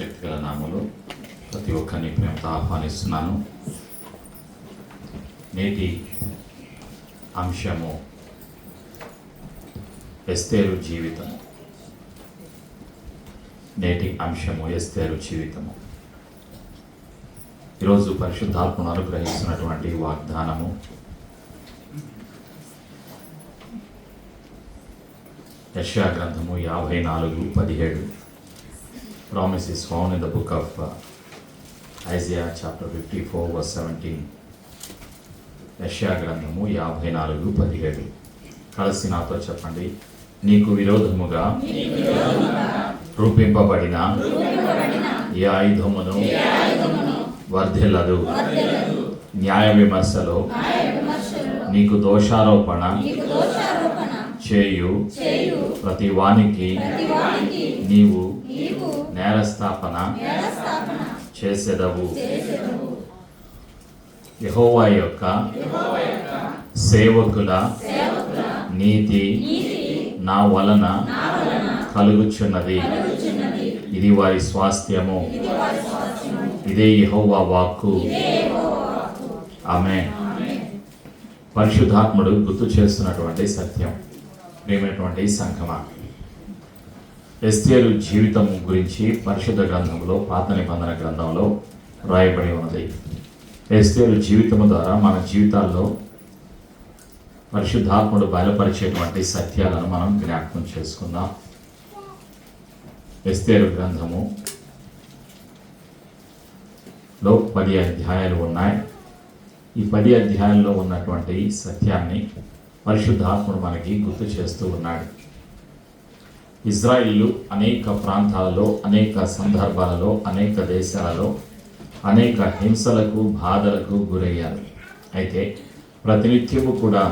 శక్తిగల నామములో ప్రతి ఒక్కరిని ప్రేమతో ఆహ్వానిస్తున్నాను. నేటి అంశము ఎస్తేరు జీవితం. నేటి అంశము ఎస్తేరు జీవితము. ఈరోజు పరిశుద్ధాత్మను అనుగ్రహిస్తున్నటువంటి వాగ్దానము యెషయా గ్రంథము 54:17. Promise is found in the book of Isaiah chapter 54:17. యెషయా గ్రంథము 54:17. కలిసి నాతో చెప్పండి. నీకు విరోధముగా రూపింపబడిన ఏ ఆయుధమును వర్ధిల్లదు. న్యాయ విమర్శలో నీకు దోషారోపణ చేయు ప్రతి వానికి నీవు నేరస్థాపన చేసెదవు. యెహోవా యొక్క సేవకుల నీతి నా వలన కలుగుచున్నది. ఇది వారి స్వాస్థ్యము. ఇదే యెహోవా వాక్కు. ఆమేన్. పరిశుద్ధాత్ముడు గుర్తు చేస్తున్నటువంటి సత్యం. ప్రియమైనటువంటి సంఘమా, ఎస్తేరు జీవితం గురించి పరిశుద్ధ గ్రంథంలో, పాత నిబంధన గ్రంథంలో రాయబడి ఉన్నది. ఎస్తేరు జీవితము ద్వారా మన జీవితాల్లో పరిశుద్ధాత్ముడు బయలుపరిచేటువంటి సత్యాలను మనం జ్ఞాపకం చేసుకుందాం. ఎస్తేరు గ్రంథములో 10 అధ్యాయాలు ఉన్నాయి. ఈ 10 అధ్యాయాల్లో ఉన్నటువంటి సత్యాన్ని పరిశుద్ధాత్ముడు మనకి గుర్తు చేస్తూ ఉన్నాడు. ఇజ్రాయిలు అనేక ప్రాంతాలలో, అనేక సందర్భాలలో, అనేక దేశాలలో అనేక హింసలకు, బాధలకు గురయ్యారు. అయితే ప్రతినిత్యము కూడా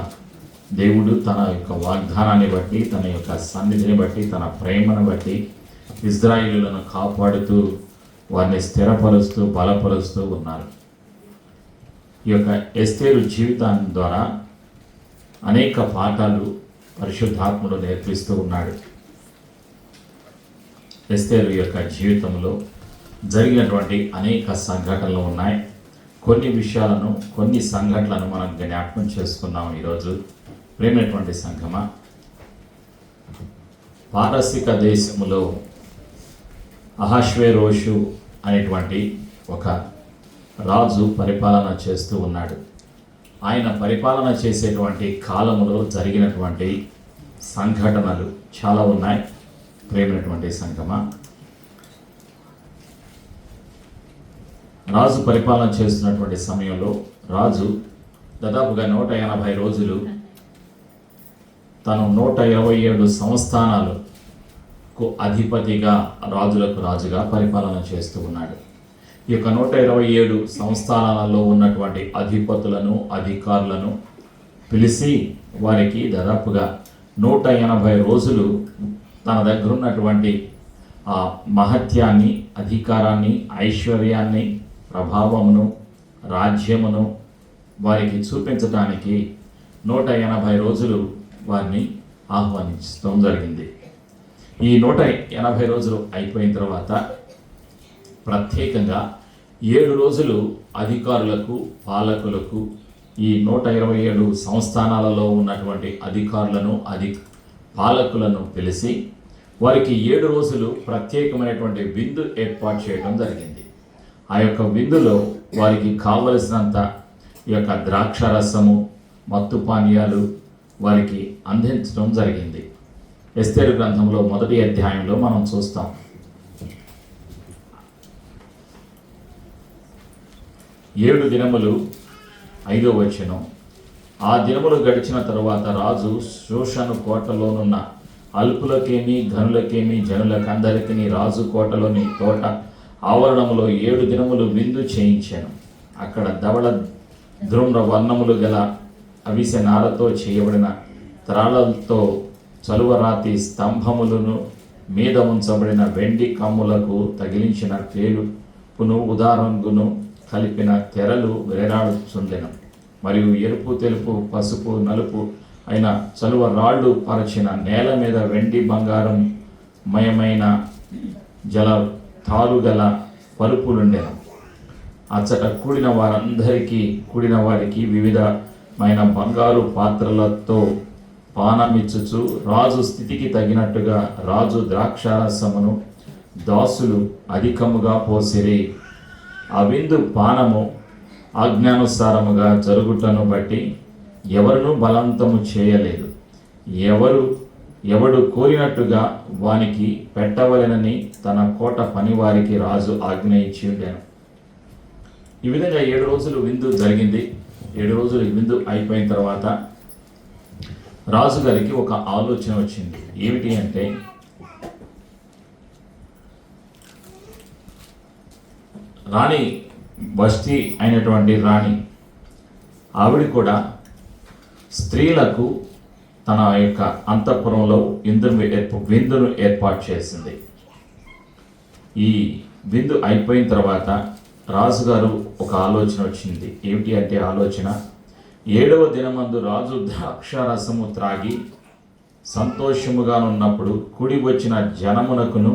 దేవుడు తన యొక్క వాగ్దానాన్ని బట్టి, తన యొక్క సన్నిధిని బట్టి, తన ప్రేమను బట్టి ఇజ్రాయిలులను కాపాడుతూ, వారిని స్థిరపరుస్తూ, బలపరుస్తూ ఉన్నారు. ఈ యొక్క ఎస్తేరు జీవితాన్ని ద్వారా అనేక పాఠాలు పరిశుద్ధాత్ముడు నేర్పిస్తూ ఉన్నాడు. ఎస్తేరు యొక్క జీవితంలో జరిగినటువంటి అనేక సంఘటనలు ఉన్నాయి. కొన్ని విషయాలను, కొన్ని సంఘటనలను మనం జ్ఞాపకం చేసుకున్నాం ఈరోజు. ప్రేమైనటువంటి సంఘమా, పారసిక దేశములో అహష్వేరోషు అనేటువంటి ఒక రాజు పరిపాలన చేస్తూ ఉన్నాడు. ఆయన పరిపాలన చేసేటువంటి కాలంలో జరిగినటువంటి సంఘటనలు చాలా ఉన్నాయి. ప్రేమైనటువంటి సంఘమా, రాజు పరిపాలన చేస్తున్నటువంటి సమయంలో రాజు దాదాపుగా 180 రోజులు తను 127 సంస్థానాలకు అధిపతిగా, రాజులకు రాజుగా పరిపాలన చేస్తూ ఉన్నాడు. ఈ యొక్క 127 సంస్థానాలలో ఉన్నటువంటి అధిపతులను, అధికారులను పిలిచి వారికి దాదాపుగా 180 రోజులు తన దగ్గర ఉన్నటువంటి ఆ మహత్యాన్ని, అధికారాన్ని, ఐశ్వర్యాన్ని, ప్రభావమును, రాజ్యమును వారికి చూపించడానికి 180 రోజులు వారిని ఆహ్వానించడం జరిగింది. ఈ 180 రోజులు అయిపోయిన తర్వాత ప్రత్యేకంగా 7 రోజులు అధికారులకు, పాలకులకు, ఈ 127 సంస్థానాలలో ఉన్నటువంటి అధికారులను, పాలకులను పిలిచి వారికి 7 రోజులు ప్రత్యేకమైనటువంటి విందు ఏర్పాటు చేయడం జరిగింది. ఆ యొక్క విందులో వారికి కావలసినంత ఈ యొక్క ద్రాక్షరసము, మత్తు పానీయాలు వారికి అందించడం జరిగింది. ఎస్తేరు గ్రంథంలో 1వ అధ్యాయంలో మనం చూస్తాం. 7 దినములు 5వ వచనం. ఆ దినములు గడిచిన తరువాత రాజు షూషను కోటలోనున్న అల్పులకేమి, ఘనులకేమి, జనులకందరికీ రాజు కోటలోని తోట ఆవరణములో 7 దినములు విందు చేయించాను. అక్కడ ధవళ ధృమ్ర వర్ణములు గల అవిసె నారతో చేయబడిన త్రాళ్లతో చలువరాతి స్తంభములను మీద ఉంచబడిన వెండి కమ్ములకు తగిలించిన తేలుపును, ఉదారంగును కలిపిన తెరలు వేలాడుచుండెను. మరియు ఎరుపు, తెలుపు, పసుపు, నలుపు అయిన చలువ రాళ్ళు పరచిన నేల మీద వెండి, బంగారం మయమైన జల తారుగల పరుపులుండెను. అచ్చట కూడిన వారికి వివిధమైన బంగారు పాత్రలతో పానమిచ్చుచు రాజు స్థితికి తగినట్టుగా రాజు ద్రాక్షారసమును దాసులు అధికముగా పోసిరి. ఆ విందు పానము ఆజ్ఞానుసారముగా జరుగుటను బట్టి ఎవరును బలవంతము చేయలేదు. ఎవడు కోరినట్టుగా వానికి పెట్టవలెనని తన కోట పనివారికి రాజు ఆజ్ఞ ఇచ్చి ఉండెను. ఈ విధంగా 7 రోజులు విందు జరిగింది. 7 రోజులు విందు అయిపోయిన తర్వాత రాజుగారికి ఒక ఆలోచన వచ్చింది. ఏమిటి అంటే, రాణి వష్టి అయినటువంటి రాణి ఆవిడ కూడా స్త్రీలకు తన యొక్క అంతఃపురంలో విందును ఏర్పాటు చేసింది. ఈ విందు అయిపోయిన తర్వాత రాజుగారు ఒక ఆలోచన వచ్చింది. ఏమిటి అంటే ఆలోచన, 7వ దినమందు రాజు ద్రాక్షారసము త్రాగి సంతోషముగానున్నప్పుడు కుడి వచ్చిన జనమునకును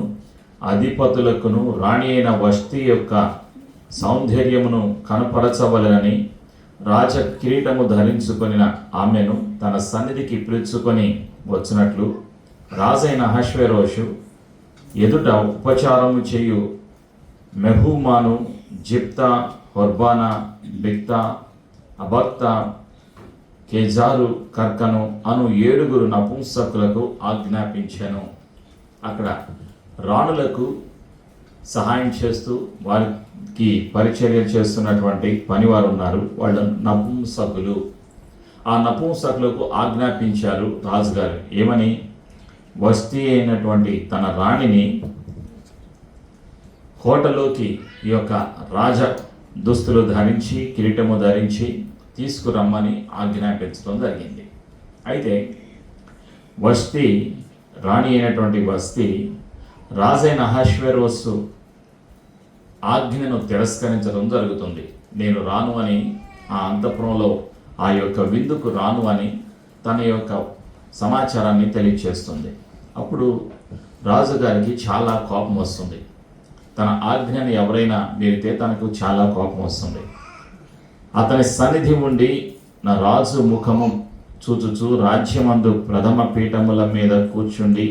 అధిపతులకును రాణి అయిన వష్టి యొక్క సౌందర్యమును కనపరచవలెనని రాజ కిరీటము ధరించుకొనిన ఆమెను తన సన్నిధికి పిలుచుకొని వచ్చినట్లు రాజైన అహష్వేరోషు ఎదుట ఉపచారము చేయు మెహూమాను, జిప్తా, హొర్బానా, బిక్తా, అబక్తా, కేజారు, కర్కను అను 7 నపుంసకులకు ఆజ్ఞాపించాను. అక్కడ రాణులకు సహాయం చేస్తూ వారికి పరిచర్య చేస్తున్నటువంటి పనివారు ఉన్నారు. వాళ్ళు నపుంసకులు. ఆ నపుంసకులకు ఆజ్ఞాపించారు రాజుగారు. ఏమని? వష్టి అయినటువంటి తన రాణిని కోటలోకి ఈ యొక్క రాజ దుస్తులు ధరించి కిరీటము ధరించి తీసుకురమ్మని ఆజ్ఞాపించడం జరిగింది. అయితే వష్టి, రాణి అయినటువంటి వష్టి రాజైన అహష్వేరోషు ఆజ్ఞను తిరస్కరించడం జరుగుతుంది. నేను రాను అని, ఆ అంతఃపురంలో ఆ యొక్క విందుకు రాను అని తన యొక్క సమాచారాన్ని తెలియచేస్తుంది. అప్పుడు రాజుగారికి చాలా కోపం వస్తుంది. తన ఆజ్ఞని ఎవరైనా మీరితే తనకు చాలా కోపం వస్తుంది. అతని సన్నిధి ఉండి నా రాజు ముఖము చూచుచు రాజ్యమందు ప్రథమ పీఠముల మీద కూర్చుండి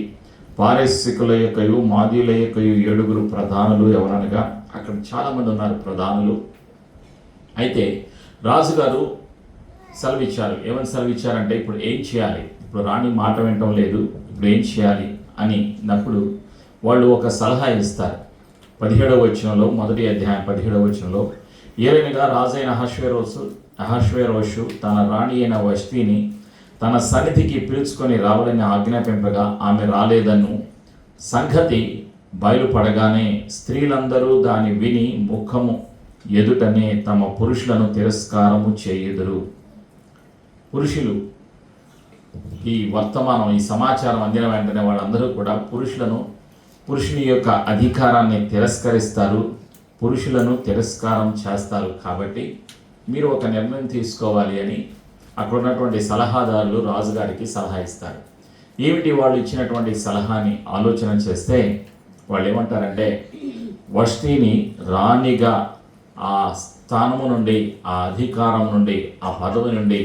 పారసికుల యొక్కయు మాదీయుల యొక్కయు 7 ప్రధానులు ఎవరనగా అక్కడ చాలామంది ఉన్నారు ప్రధానులు. అయితే రాజుగారు సెలవిచ్చారు. ఏమని సెలవిచ్చారంటే, ఇప్పుడు ఏం చేయాలి, ఇప్పుడు రాణి మాట వినటం లేదు, ఇప్పుడు ఏం చేయాలి అని అన్నప్పుడు వాళ్ళు ఒక సలహా ఇస్తారు. 17వ వచనంలో, మొదటి అధ్యాయం 17వ వచనంలో, ఏలైనగా రాజైన అహష్వేరోషు తన రాణి అయిన వష్టిని తన సన్నిధికి పిలుచుకొని రావాలని ఆజ్ఞాపింపగా ఆమె రాలేదను సంగతి బయలుపడగానే స్త్రీలందరూ దాన్ని విని ముఖము ఎదుటనే తమ పురుషులను తిరస్కారము చేయుదురు. పురుషులు ఈ వర్తమానం, ఈ సమాచారం అందిన వెంటనే వాళ్ళందరూ కూడా పురుషుని యొక్క అధికారాన్ని తిరస్కరిస్తారు, పురుషులను తిరస్కారం చేస్తారు. కాబట్టి మీరు ఒక నిర్ణయం తీసుకోవాలి అని అక్కడ ఉన్నటువంటి సలహాదారులు రాజుగారికి సలహా ఇస్తారు. ఏమిటి వాళ్ళు ఇచ్చినటువంటి సలహాని ఆలోచన చేస్తే వాళ్ళు ఏమంటారంటే, వష్టిని రాణిగా ఆ స్థానము నుండి, ఆ అధికారం నుండి, ఆ పదవి నుండి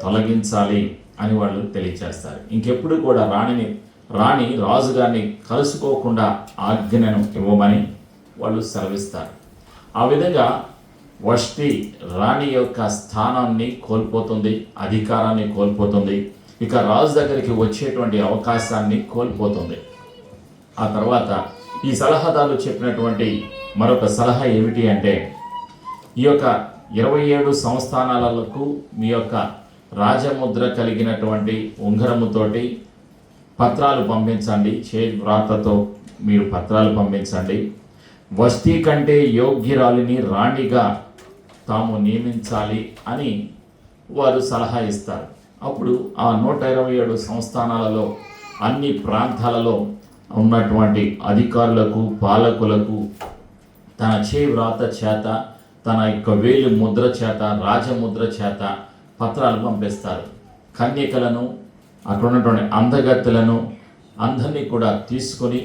తొలగించాలి అని వాళ్ళు తెలియచేస్తారు. ఇంకెప్పుడు కూడా రాణి రాజుగారిని కలుసుకోకుండా ఆజ్ఞను ఇవ్వమని వాళ్ళు సెలవిస్తారు. ఆ విధంగా వష్టి రాణి యొక్క స్థానాన్ని కోల్పోతుంది, అధికారాన్ని కోల్పోతుంది, ఇక రాజు దగ్గరికి వచ్చేటువంటి అవకాశాన్ని కోల్పోతుంది. ఆ తర్వాత ఈ సలహాదారులు చెప్పినటువంటి మరొక సలహా ఏమిటి అంటే, ఈ యొక్క 27 సంస్థానాలకు మీ యొక్క రాజముద్ర కలిగినటువంటి ఉంగరముతోటి పత్రాలు పంపించండి, చేతి వ్రాతతో మీరు పత్రాలు పంపించండి. వష్టి కంటే యోగ్యురాలిని రాణిగా తాము నియమించాలి అని వారు సలహా ఇస్తారు. అప్పుడు ఆ 127 సంస్థానాలలో అన్ని ప్రాంతాలలో ఉన్నటువంటి అధికారులకు, పాలకులకు తన చేయి వ్రాత చేత, తన యొక్క వేలు ముద్ర చేత, రాజముద్ర చేత పత్రాలు పంపిస్తారు. కన్యకలను, అక్కడ ఉన్నటువంటి అందగత్తెలను అందరినీ కూడా తీసుకొని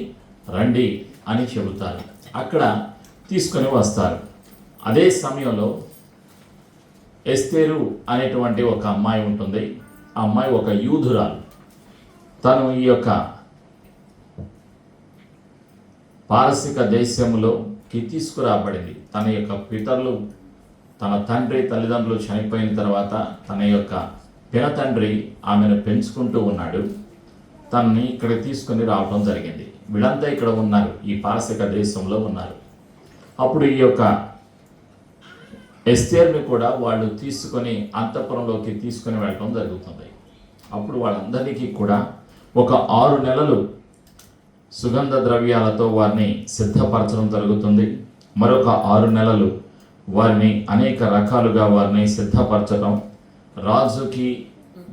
రండి అని చెబుతారు. అక్కడ తీసుకొని వస్తారు. అదే సమయంలో ఎస్తేరు అనేటువంటి ఒక అమ్మాయి ఉంటుంది. ఆ అమ్మాయి ఒక యూదురాలు. తను ఈ యొక్క పారసిక దేశంలోకి తీసుకురాబడింది. తన యొక్క పితరులు, తన తండ్రి తల్లిదండ్రులు చనిపోయిన తర్వాత తన యొక్క పినతండ్రి ఆమెను పెంచుకుంటూ ఉన్నాడు. తనని ఇక్కడ తీసుకొని రావడం జరిగింది. వీళ్ళంతా ఇక్కడ ఉన్నారు, ఈ పారసిక దేశంలో ఉన్నారు. అప్పుడు ఈ యొక్క ఎస్తేర్ని కూడా వాళ్ళు తీసుకొని అంతఃపురంలోకి తీసుకొని వెళ్ళడం జరుగుతుంది. అప్పుడు వాళ్ళందరికీ కూడా ఒక 6 నెలలు సుగంధ ద్రవ్యాలతో వారిని సిద్ధపరచడం జరుగుతుంది. మరొక 6 నెలలు వారిని అనేక రకాలుగా వారిని సిద్ధపరచడం, రాజుకి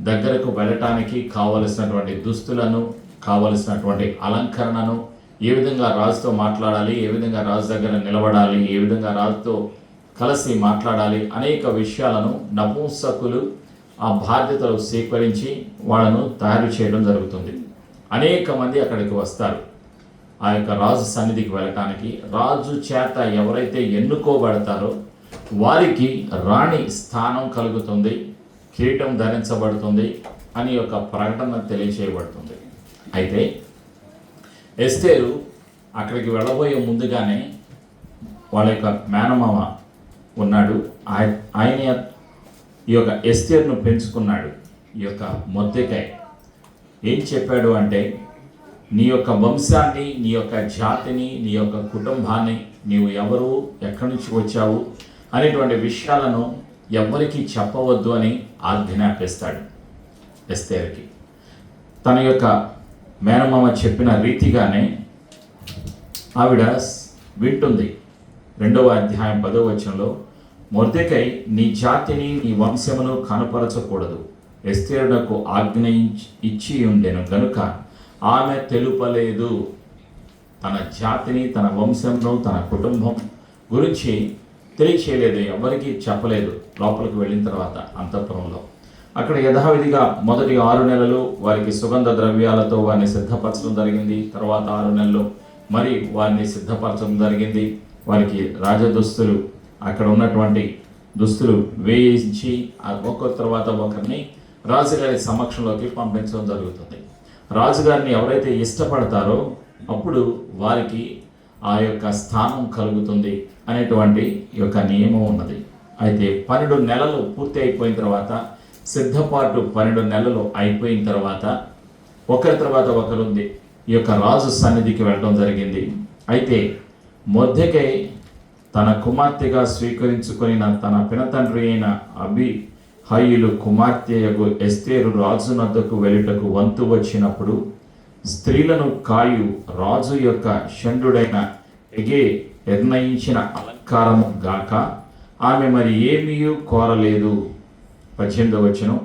దగ్గరకు వెళ్ళటానికి కావలసినటువంటి దుస్తులను, కావలసినటువంటి అలంకరణను, ఏ విధంగా రాజుతో మాట్లాడాలి, ఏ విధంగా రాజు దగ్గర నిలబడాలి, ఏ విధంగా రాజుతో కలిసి మాట్లాడాలి, అనేక విషయాలను నపుంసకులు ఆ బాధ్యతలు స్వీకరించి వాళ్ళను తయారు చేయడం జరుగుతుంది. అనేక మంది అక్కడికి వస్తారు ఆ యొక్క రాజు సన్నిధికి వెళ్ళటానికి. రాజు చేత ఎవరైతే ఎన్నుకోబడతారో వారికి రాణి స్థానం కలుగుతుంది, కిరీటం ధరించబడుతుంది అని ఒక ప్రకటన తెలియచేయబడుతుంది. అయితే ఎస్తేరు అక్కడికి వెళ్ళబోయే ముందుగానే వాళ్ళ యొక్క మేనమామ ఉన్నాడు. ఆయన ఈ యొక్క ఎస్తేరును పెంచుకున్నాడు. ఈ యొక్క మొర్దెకై ఏం చెప్పాడు అంటే, నీ యొక్క వంశాన్ని, నీ యొక్క జాతిని, నీ యొక్క కుటుంబాన్ని, నీవు ఎవరు, ఎక్కడి నుంచి వచ్చావు అనేటువంటి విషయాలను ఎవ్వరికీ చెప్పవద్దు అని ఆజ్ఞాపిస్తాడు ఎస్తేరుకి. తన యొక్క మేనమామ చెప్పిన రీతిగానే ఆవిడ వింటుంది. 2వ అధ్యాయం 10వ వచనంలో, మొర్దెకై నీ జాతిని, నీ వంశమును కనపరచకూడదు, ఎస్తేరునకు ఆజ్ఞ ఇచ్చి ఉండెను గనుక ఆమె తెలుపలేదు. తన జాతిని, తన వంశంను, తన కుటుంబం గురించి తెలియచేయలేదు, ఎవరికి చెప్పలేదు. లోపలికి వెళ్ళిన తర్వాత అంతఃపురంలో అక్కడ యథావిధిగా మొదటి 6 నెలలు వారికి సుగంధ ద్రవ్యాలతో వారిని సిద్ధపరచడం జరిగింది. తర్వాత 6 నెలలు మరి వారిని సిద్ధపరచడం జరిగింది. వారికి రాజదుస్తులు, అక్కడ ఉన్నటువంటి దుస్తులు వేయించి ఒకరి తర్వాత ఒకరిని రాజుగారి సమక్షంలోకి పంపించడం జరుగుతుంది. రాజుగారిని ఎవరైతే ఇష్టపడతారో అప్పుడు వారికి ఆ యొక్క స్థానం కలుగుతుంది అనేటువంటి యొక్క నియమం ఉన్నది. అయితే 12 నెలలు పూర్తి అయిపోయిన తర్వాత, సిద్ధపాటు 12 నెలలు అయిపోయిన తర్వాత ఒకరి తర్వాత ఒకరు ఈ యొక్క రాజు సన్నిధికి వెళ్ళడం జరిగింది. అయితే మొర్దెకై తన కుమార్తెగా స్వీకరించుకొనిన తన పినతండ్రి అయిన అబీహయీలు కుమార్తెయగు ఎస్తేరు రాజు నద్దకు వెళ్ళుటకు వంతు వచ్చినప్పుడు, స్త్రీలను కాయు రాజు యొక్క షండుడైన ఎగే నిర్ణయించిన అలంకారము గాక ఆమె మరి ఏమీ కోరలేదు. 18వ వచనం,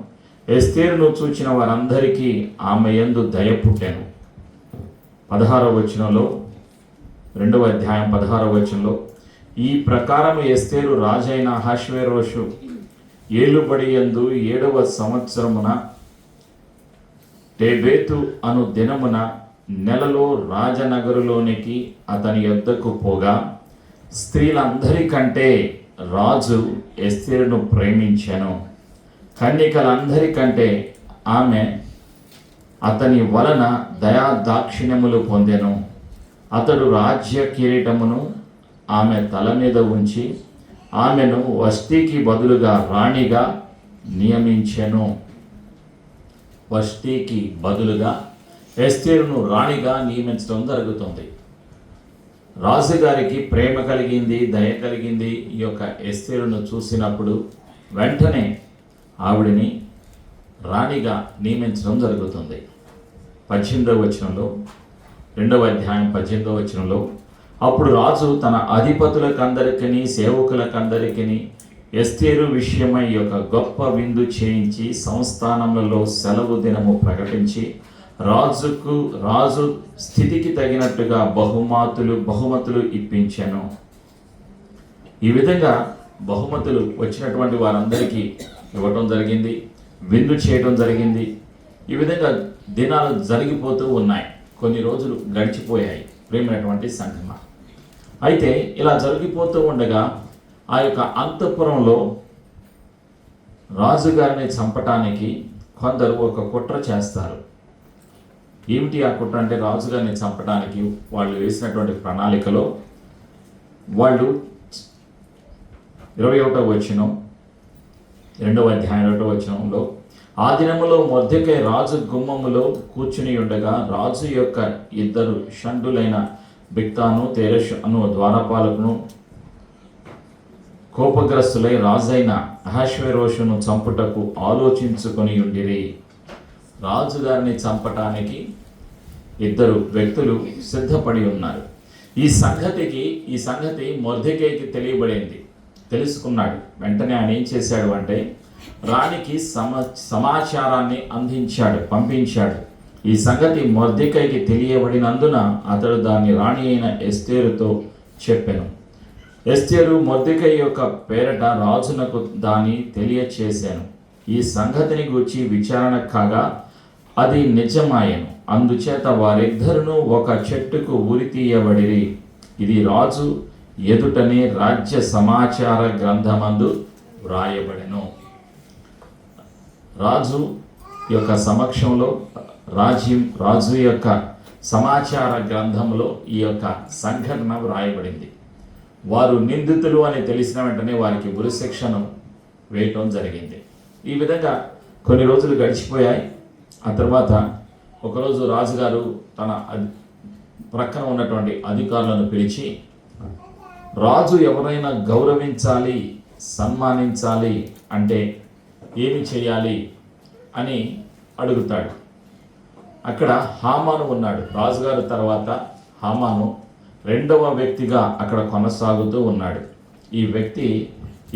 ఎస్తేరును చూచిన వారందరికీ ఆమె యందు దయ పుట్టెను. 16వ వచనంలో, 2వ అధ్యాయం 16వ వచనంలో, ఈ ప్రకారం ఎస్తేరు రాజైన అహష్వేరోషు ఏలుబడి యందు 7వ సంవత్సరమున టేబేతు అను దినమున నెలలో రాజనగరులోనికి అతని యొద్దకు పోగా, స్త్రీలందరికంటే రాజు ఎస్తేరును ప్రేమించెను. కన్యకలందరికంటే ఆమె అతని వలన దయాదాక్షిణ్యములు పొందెను. అతడు రాజ్య కిరీటమును ఆమె తల మీద ఉంచి ఆమెను వష్టికి బదులుగా రాణిగా నియమించెను. వష్టికి బదులుగా ఎస్తేరును రాణిగా నియమించడం జరుగుతుంది. రాజుగారికి ప్రేమ కలిగింది, దయ కలిగింది. ఈ యొక్క ఎస్తేరును చూసినప్పుడు వెంటనే ఆవిడని రాణిగా నియమించడం జరుగుతుంది. 18వ వచనంలో, 2వ అధ్యాయం 18వ వచనంలో, అప్పుడు రాజు తన అధిపతులకందరికీ సేవకులకందరికీ ఎస్తేరు విషయమై యొక్క గొప్ప విందు చేయించి సంస్థానములలో సెలవు దినము ప్రకటించి రాజు స్థితికి తగినట్టుగా బహుమతులు ఇప్పించాను. ఈ విధంగా బహుమతులు వచ్చినటువంటి వారందరికీ ఇవ్వటం జరిగింది, విందు చేయడం జరిగింది. ఈ విధంగా దినాలు జరిగిపోతూ ఉన్నాయి. కొన్ని రోజులు గడిచిపోయాయి. ప్రేమైనటువంటి సంఘమా, అయితే ఇలా జరిగిపోతూ ఉండగా ఆ యొక్క అంతఃపురంలో రాజుగారిని చంపటానికి కొందరు ఒక కుట్ర చేస్తారు. ఏమిటి ఆ కుట్ర అంటే, రాజుగారిని చంపడానికి వాళ్ళు వేసినటువంటి ప్రణాళికలో వాళ్ళు 21వ వచనం, 2వ అధ్యాయం 1వ వచనంలో, ఆ దినములో మొర్దెకై రాజు గుమ్మములో కూర్చుని ఉండగా రాజు యొక్క ఇద్దరు షండులైన బిక్తాను తెరెషు అను ద్వారపాలకును కోపగ్రస్తులై రాజైన అహష్వేరోషును చంపుటకు ఆలోచించుకొని ఉండిరి. రాజుగారిని చంపటానికి ఇద్దరు వ్యక్తులు సిద్ధపడి ఉన్నారు. ఈ సంగతి మొర్దెకైకి తెలియబడింది. తెలుసుకున్నాడు. వెంటనే ఆయన ఏం చేశాడు అంటే, రాణికి సమాచారాన్ని పంపించాడు. ఈ సంగతి మొర్దెకైకి తెలియబడినందున అతడు దాన్ని రాణి అయిన ఎస్తేరుతో చెప్పెను. ఎస్తేరు మొర్దెకై యొక్క పేరట రాజునకు దాన్ని తెలియచేశాను. ఈ సంగతిని గూర్చి విచారణ కాగా అది నిజమాయెను. అందుచేత వారిద్దరును ఒక చెట్టుకు ఉరితీయబడిరి. ఇది రాజు ఎదుటనే రాజ్య సమాచార గ్రంథమందు వ్రాయబడెను. రాజు యొక్క సమక్షంలో రాజు యొక్క సమాచార గ్రంథంలో ఈ యొక్క సంఘటన వ్రాయబడింది. వారు నిందితులు అని తెలిసిన వెంటనే వారికి ఉరిశిక్షను వేయటం జరిగింది. ఈ విధంగా కొన్ని రోజులు గడిచిపోయాయి. ఆ తర్వాత ఒకరోజు రాజుగారు తన ప్రక్కన ఉన్నటువంటి అధికారులను పిలిచి, రాజు ఎవరైనా గౌరవించాలి, సన్మానించాలి అంటే ఏమి చేయాలి అని అడుగుతాడు. అక్కడ హామాను ఉన్నాడు. రాజుగారు తర్వాత హామాను 2వ వ్యక్తిగా అక్కడ కొనసాగుతూ ఉన్నాడు. ఈ వ్యక్తి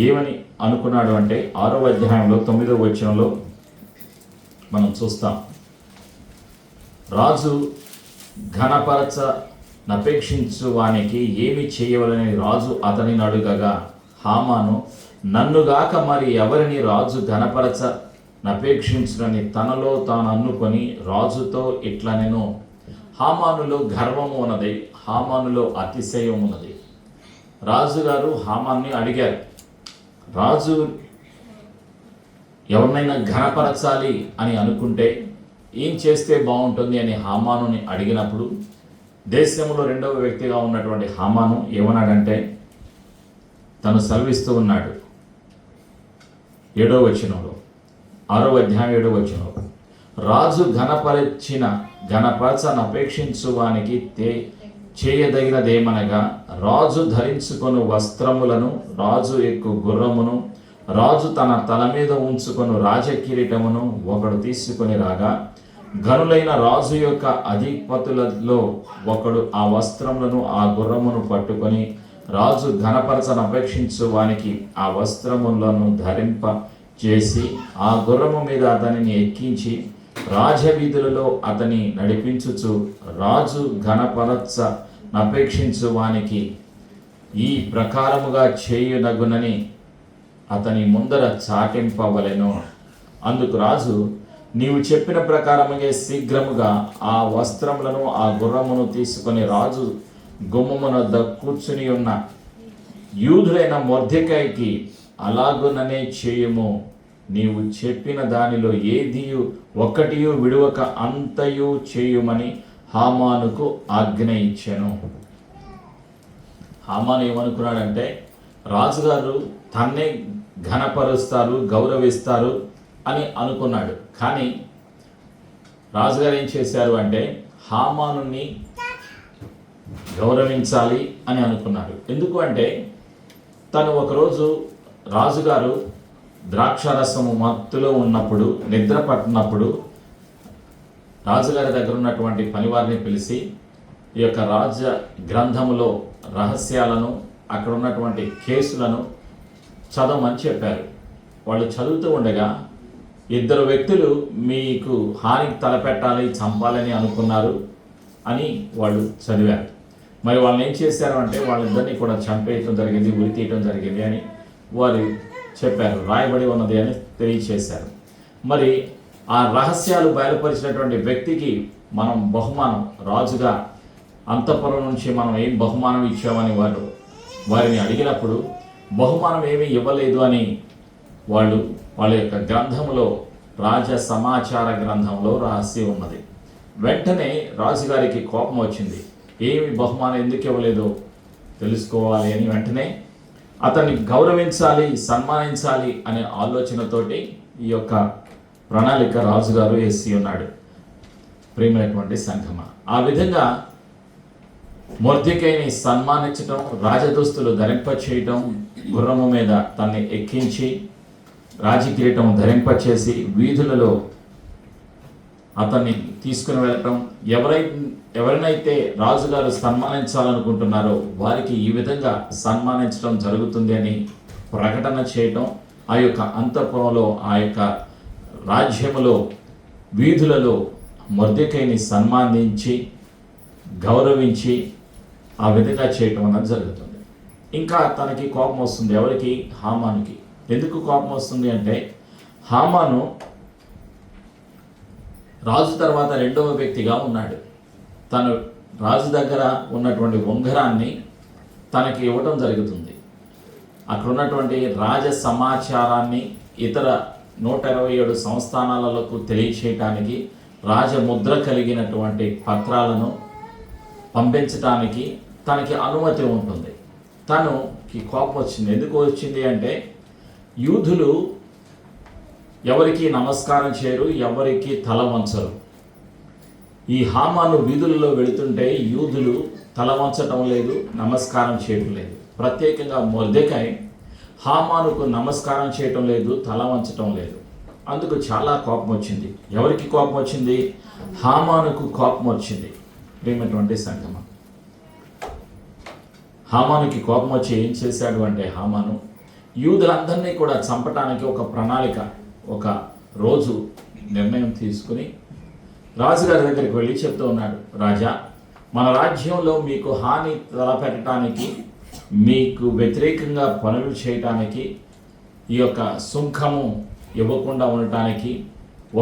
ఏమని అనుకున్నాడు అంటే, 6వ అధ్యాయంలో 9వ వచనంలో మనం చూస్తాం. రాజు ఘనపరచనపేక్షించు వానికి ఏమి చేయవలని రాజు అతనిని అడుగగా, హామాను నన్నుగాక మరి ఎవరిని రాజు ఘనపరచనపేక్షించునని తనలో తాను అనుకొని రాజుతో ఇట్లా నేను, హామానులో గర్వము ఉన్నది, హామానులో అతిశయం ఉన్నది. రాజుగారు హామాన్ని అడిగారు, రాజు ఎవరినైనా ఘనపరచాలి అని అనుకుంటే ఏం చేస్తే బాగుంటుంది అని హామానుని అడిగినప్పుడు, దేశంలో 2వ వ్యక్తిగా ఉన్నటువంటి హామాను ఏమన్నాడంటే, తను సెలవిస్తూ ఉన్నాడు 7వ వచనంలో, 6వ అధ్యాయం 7వ వచనంలో, రాజు ఘనపరచనపేక్షించు వానికి చేయదగినదేమనగా, రాజు ధరించుకొను వస్త్రములను, రాజు ఎక్కు గుర్రమును, రాజు తన తల మీద ఉంచుకొను రాజకిరీటమును ఒకడు తీసుకొని రాగా, గనులైన రాజు యొక్క అధిపతులలో ఒకడు ఆ వస్త్రములను ఆ గుర్రమును పట్టుకొని రాజు ఘనపరచనపేక్షించు వానికి ఆ వస్త్రములను ధరింప చేసి ఆ గుర్రము మీద అతనిని ఎక్కించి రాజవీధులలో అతని నడిపించుచు, రాజు ఘనపరచనపేక్షించు వానికి ఈ ప్రకారముగా చేయునగునని అతని ముందర చాటింపవలెను. అందుకు రాజు, నీవు చెప్పిన ప్రకారముగా శీఘ్రముగా ఆ వస్త్రములను ఆ గుర్రమును తీసుకొని రాజు గుమ్మమునొద్ద కూర్చుని ఉన్న యూదుడైన మొర్దెకైకి అలాగుననే చేయుము. నీవు చెప్పిన దానిలో ఏదియు ఒక్కటియు విడువక అంతయు చేయుమని హామానుకు ఆజ్ఞ ఇచ్చెను. హామాను ఏమనుకున్నాడంటే, రాజుగారు తన్నే ఘనపరుస్తారు, గౌరవిస్తారు అని అనుకున్నాడు. కానీ రాజుగారు ఏం చేశారు అంటే, హామానుని గౌరవించాలి అని అనుకున్నాడు. ఎందుకు అంటే, తను ఒకరోజు రాజుగారు ద్రాక్షారసము మత్తులో ఉన్నప్పుడు, నిద్ర పట్టినప్పుడు రాజుగారి దగ్గర ఉన్నటువంటి పనివారిని పిలిచి ఈ యొక్క రాజ గ్రంథములో రహస్యాలను, అక్కడ ఉన్నటువంటి కేసులను చదవమని చెప్పారు. వాళ్ళు చదువుతూ ఉండగా, ఇద్దరు వ్యక్తులు మీకు హానికి తలపెట్టాలి, చంపాలని అనుకున్నారు అని వాళ్ళు చదివారు. మరి వాళ్ళని ఏం చేశారు అంటే, వాళ్ళిద్దరినీ కూడా చంపేయటం జరిగింది, ఉరి తీయటం జరిగింది అని వారు చెప్పారు, రాయబడి ఉన్నది అని తెలియచేశారు. మరి ఆ రహస్యాలు బయలుపరిచినటువంటి వ్యక్తికి మనం బహుమానం రాజుగా అంతఃపురం నుంచి మనం ఏం బహుమానం ఇచ్చామని వారిని అడిగినప్పుడు బహుమానం ఏమీ ఇవ్వలేదు అని వాళ్ళ యొక్క గ్రంథంలో, రాజ సమాచార గ్రంథంలో రాసి ఉన్నది. వెంటనే రాజుగారికి కోపం వచ్చింది. ఏమి బహుమానం ఎందుకు ఇవ్వలేదో తెలుసుకోవాలి అని వెంటనే అతన్ని గౌరవించాలి, సన్మానించాలి అనే ఆలోచనతోటి ఈ యొక్క ప్రణాళిక రాజుగారు వేసి ఉన్నాడు. ప్రియమైనటువంటి సంఘమా, ఆ విధంగా మొర్దెకైని సన్మానించడం, రాజదుస్తులు ధరింపచేయటం, గుర్రము మీద తన్ని ఎక్కించి రాజకిరీటం ధరింపచేసి వీధులలో అతన్ని తీసుకుని వెళ్ళటం, ఎవరినైతే రాజుగారు సన్మానించాలనుకుంటున్నారో వారికి ఈ విధంగా సన్మానించడం జరుగుతుంది అని ప్రకటన చేయటం, ఆ యొక్క అంతఃపురంలో, ఆ యొక్క రాజ్యములో, వీధులలో మొర్దెకైని సన్మానించి గౌరవించి ఆ విధంగా చేయటం అన్నది జరుగుతుంది. ఇంకా తనకి కోపం వస్తుంది. ఎవరికి? హామానుకి. ఎందుకు కోపం వస్తుంది అంటే, హామాను రాజు తర్వాత రెండవ వ్యక్తిగా ఉన్నాడు. తను రాజు దగ్గర ఉన్నటువంటి ఉంగరాన్ని తనకి ఇవ్వటం జరుగుతుంది. అక్కడ ఉన్నటువంటి రాజ సమాచారాన్ని ఇతర 127 సంస్థానాలకు తెలియచేయటానికి, రాజముద్ర కలిగినటువంటి పత్రాలను పంపించటానికి తనకి అనుమతి ఉంటుంది. తనకి కోపం వచ్చింది. ఎందుకు వచ్చింది అంటే, యూదులు ఎవరికి నమస్కారం చేయరు, ఎవరికి తల వంచరు. ఈ హామాను వీధులలో వెళుతుంటే యూదులు తల వంచటం లేదు, నమస్కారం చేయటం లేదు. ప్రత్యేకంగా మొర్దెకై హామానుకు నమస్కారం చేయటం లేదు, తల వంచటం లేదు. అందుకు చాలా కోపం వచ్చింది. ఎవరికి కోపం వచ్చింది? హామానుకు కోపం వచ్చింది. ప్రియమైనటువంటి సంగమం, హామానుకి కోపం వచ్చి ఏం చేశాడు అంటే, హామాను యూదులందరినీ కూడా చంపటానికి ఒక ప్రణాళిక, ఒక రోజు నిర్ణయం తీసుకుని రాజుగారి దగ్గరికి వెళ్ళి చెప్తూ ఉన్నాడు. రాజా, మన రాజ్యంలో మీకు హాని తలపెట్టడానికి, మీకు వ్యతిరేకంగా పనులు చేయటానికి, ఈ యొక్క సుంకము ఇవ్వకుండా ఉండటానికి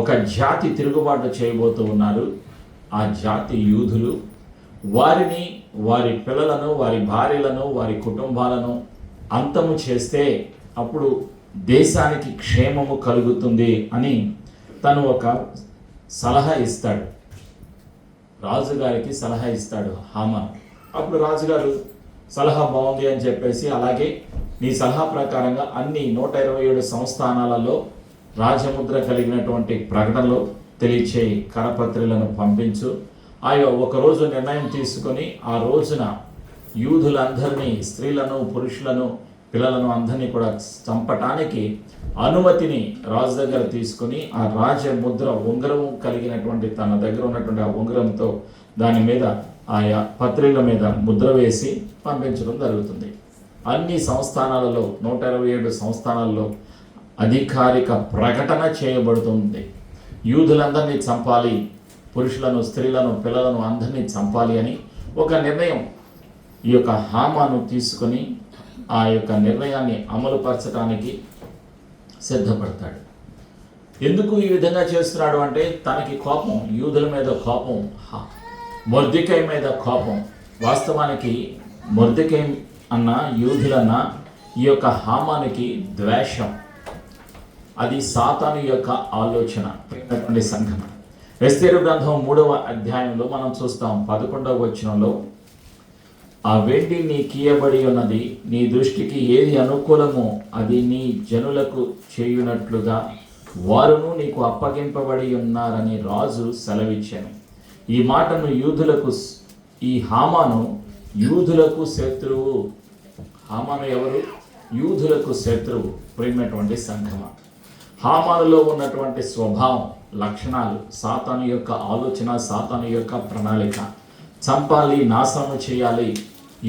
ఒక జాతి తిరుగుబాటు చేయబోతూ ఉన్నారు. ఆ జాతి యూదులు. వారిని, వారి పిల్లలను, వారి భార్యలను, వారి కుటుంబాలను అంతము చేస్తే అప్పుడు దేశానికి క్షేమము కలుగుతుంది అని తను ఒక సలహా ఇస్తాడు. రాజుగారికి సలహా ఇస్తాడు హామాను. అప్పుడు రాజుగారు సలహా బాగుంది అని చెప్పేసి, అలాగే నీ సలహా ప్రకారంగా అన్ని 127 సంస్థానాలలో రాజముద్ర కలిగినటువంటి ప్రకటనలు తెలియచే కరపత్రికలను పంపించు. ఒకరోజు నిర్ణయం తీసుకొని ఆ రోజున యూదులందరినీ, స్త్రీలను, పురుషులను, పిల్లలను అందరినీ కూడా చంపటానికి అనుమతిని రాజు దగ్గర తీసుకుని, ఆ రాజముద్ర ఉంగరం కలిగినటువంటి తన దగ్గర ఉన్నటువంటి ఆ ఉంగరంతో దాని మీద, ఆయా పత్రికల మీద ముద్ర వేసి పంపించడం జరుగుతుంది. అన్ని సంస్థానాలలో, 127 సంస్థానాల్లో అధికారిక ప్రకటన చేయబడుతుంది. యూదులందరినీ చంపాలి, పురుషులను, స్త్రీలను, పిల్లలను అందరినీ చంపాలి అని ఒక నిర్ణయం ఈ యొక్క హామాను తీసుకొని ఆ యొక్క నిర్ణయాన్ని అమలుపరచడానికి సిద్ధపడతాడు. ఎందుకు ఈ విధంగా చేస్తున్నాడు అంటే, తనకి కోపం, యూదుల మీద కోపం, మొర్దెకై మీద కోపం. వాస్తవానికి మొర్దెకై అన్న, యూదులన్న ఈ యొక్క హామానికి ద్వేషం. అది సాతాను యొక్క ఆలోచన. సంఘం ఎస్తేరు గ్రంథం 3వ అధ్యాయంలో మనం చూస్తాం. 11వ వచనంలో, ఆ వెండి నీకియబడి ఉన్నది, నీ దృష్టికి ఏది అనుకూలమో అది నీ జనులకు చేయునట్లుగా వారును నీకు అప్పగింపబడి ఉన్నారని రాజు సెలవిచ్చాను. ఈ మాటను యూదులకు, ఈ హామాను యూదులకు శత్రువు. హామాను ఎవరు? యూదులకు శత్రువు. ప్రియమైనటువంటి సంఘమ, హామానులో ఉన్నటువంటి స్వభావం, లక్షణాలు, సాతాను యొక్క ఆలోచన, సాతాను యొక్క ప్రణాళిక. చంపాలి, నాశనం చేయాలి,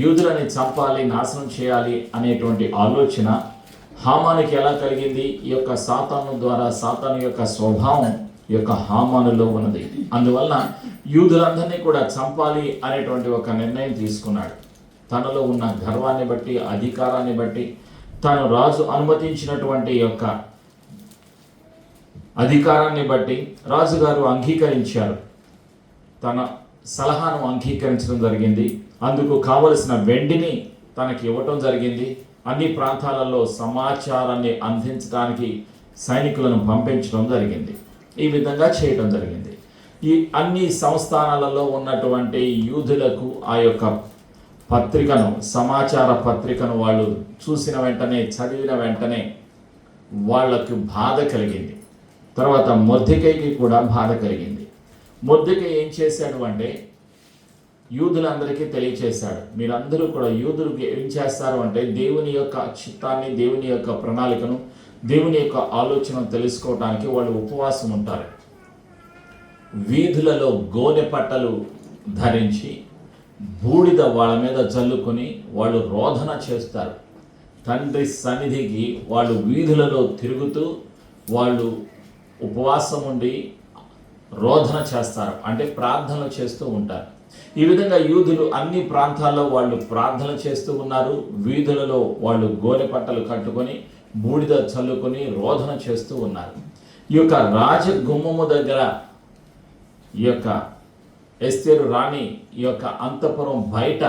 యూదులని చంపాలి, నాశనం చేయాలి అనేటువంటి ఆలోచన హామానుకి ఎలా కలిగింది? ఈ యొక్క సాతాను ద్వారా, సాతాను యొక్క స్వభావం ఈ యొక్క హామానులో ఉన్నది. అందువలన యూదులందరినీ కూడా చంపాలి అనేటువంటి ఒక నిర్ణయం తీసుకున్నాడు. తనలో ఉన్న గర్వాన్ని బట్టి, అధికారాన్ని బట్టి, తను రాజు అనుమతించినటువంటి యొక్క అధికారాన్ని బట్టి రాజుగారు అంగీకరించారు. తన సలహాను అంగీకరించడం జరిగింది. అందుకు కావలసిన వెండిని తనకి ఇవ్వటం జరిగింది. అన్ని ప్రాంతాలలో సమాచారాన్ని అందించడానికి సైనికులను పంపించడం జరిగింది. ఈ విధంగా చేయడం జరిగింది. ఈ అన్ని సంస్థానాలలో ఉన్నటువంటి యూదులకు ఆ యొక్క పత్రికను, సమాచార పత్రికను వాళ్ళు చూసిన వెంటనే, చదివిన వెంటనే వాళ్ళకు బాధ కలిగింది. తర్వాత మొర్దెకైకి కూడా బాధ కలిగింది. మొర్దెకై ఏం చేశాడు అంటే యూదులందరికీ తెలియచేశాడు, మీరందరూ కూడా యూదులు ఏం చేస్తారు అంటే దేవుని యొక్క చిత్తాన్ని, దేవుని యొక్క ప్రణాళికను, దేవుని యొక్క ఆలోచనను తెలుసుకోవడానికి వాళ్ళు ఉపవాసం ఉంటారు. వీధులలో గోనె పట్టలు ధరించి బూడిద వాళ్ళ మీద జల్లుకొని వాళ్ళు రోదన చేస్తారు. తండ్రి సన్నిధికి వాళ్ళు వీధులలో తిరుగుతూ వాళ్ళు ఉపవాసం ఉండి రోదన చేస్తారు, అంటే ప్రార్థనలు చేస్తూ ఉంటారు. ఈ విధంగా యూదులు అన్ని ప్రాంతాల్లో వాళ్ళు ప్రార్థన చేస్తూ ఉన్నారు. వీధులలో వాళ్ళు గోనె పట్టలు కట్టుకొని బూడిద చల్లుకొని రోదన చేస్తూ ఉన్నారు. ఈ యొక్క రాజగుమ్మము దగ్గర ఈ యొక్క ఎస్తేరు రాణి ఈ యొక్క అంతఃపురం బయట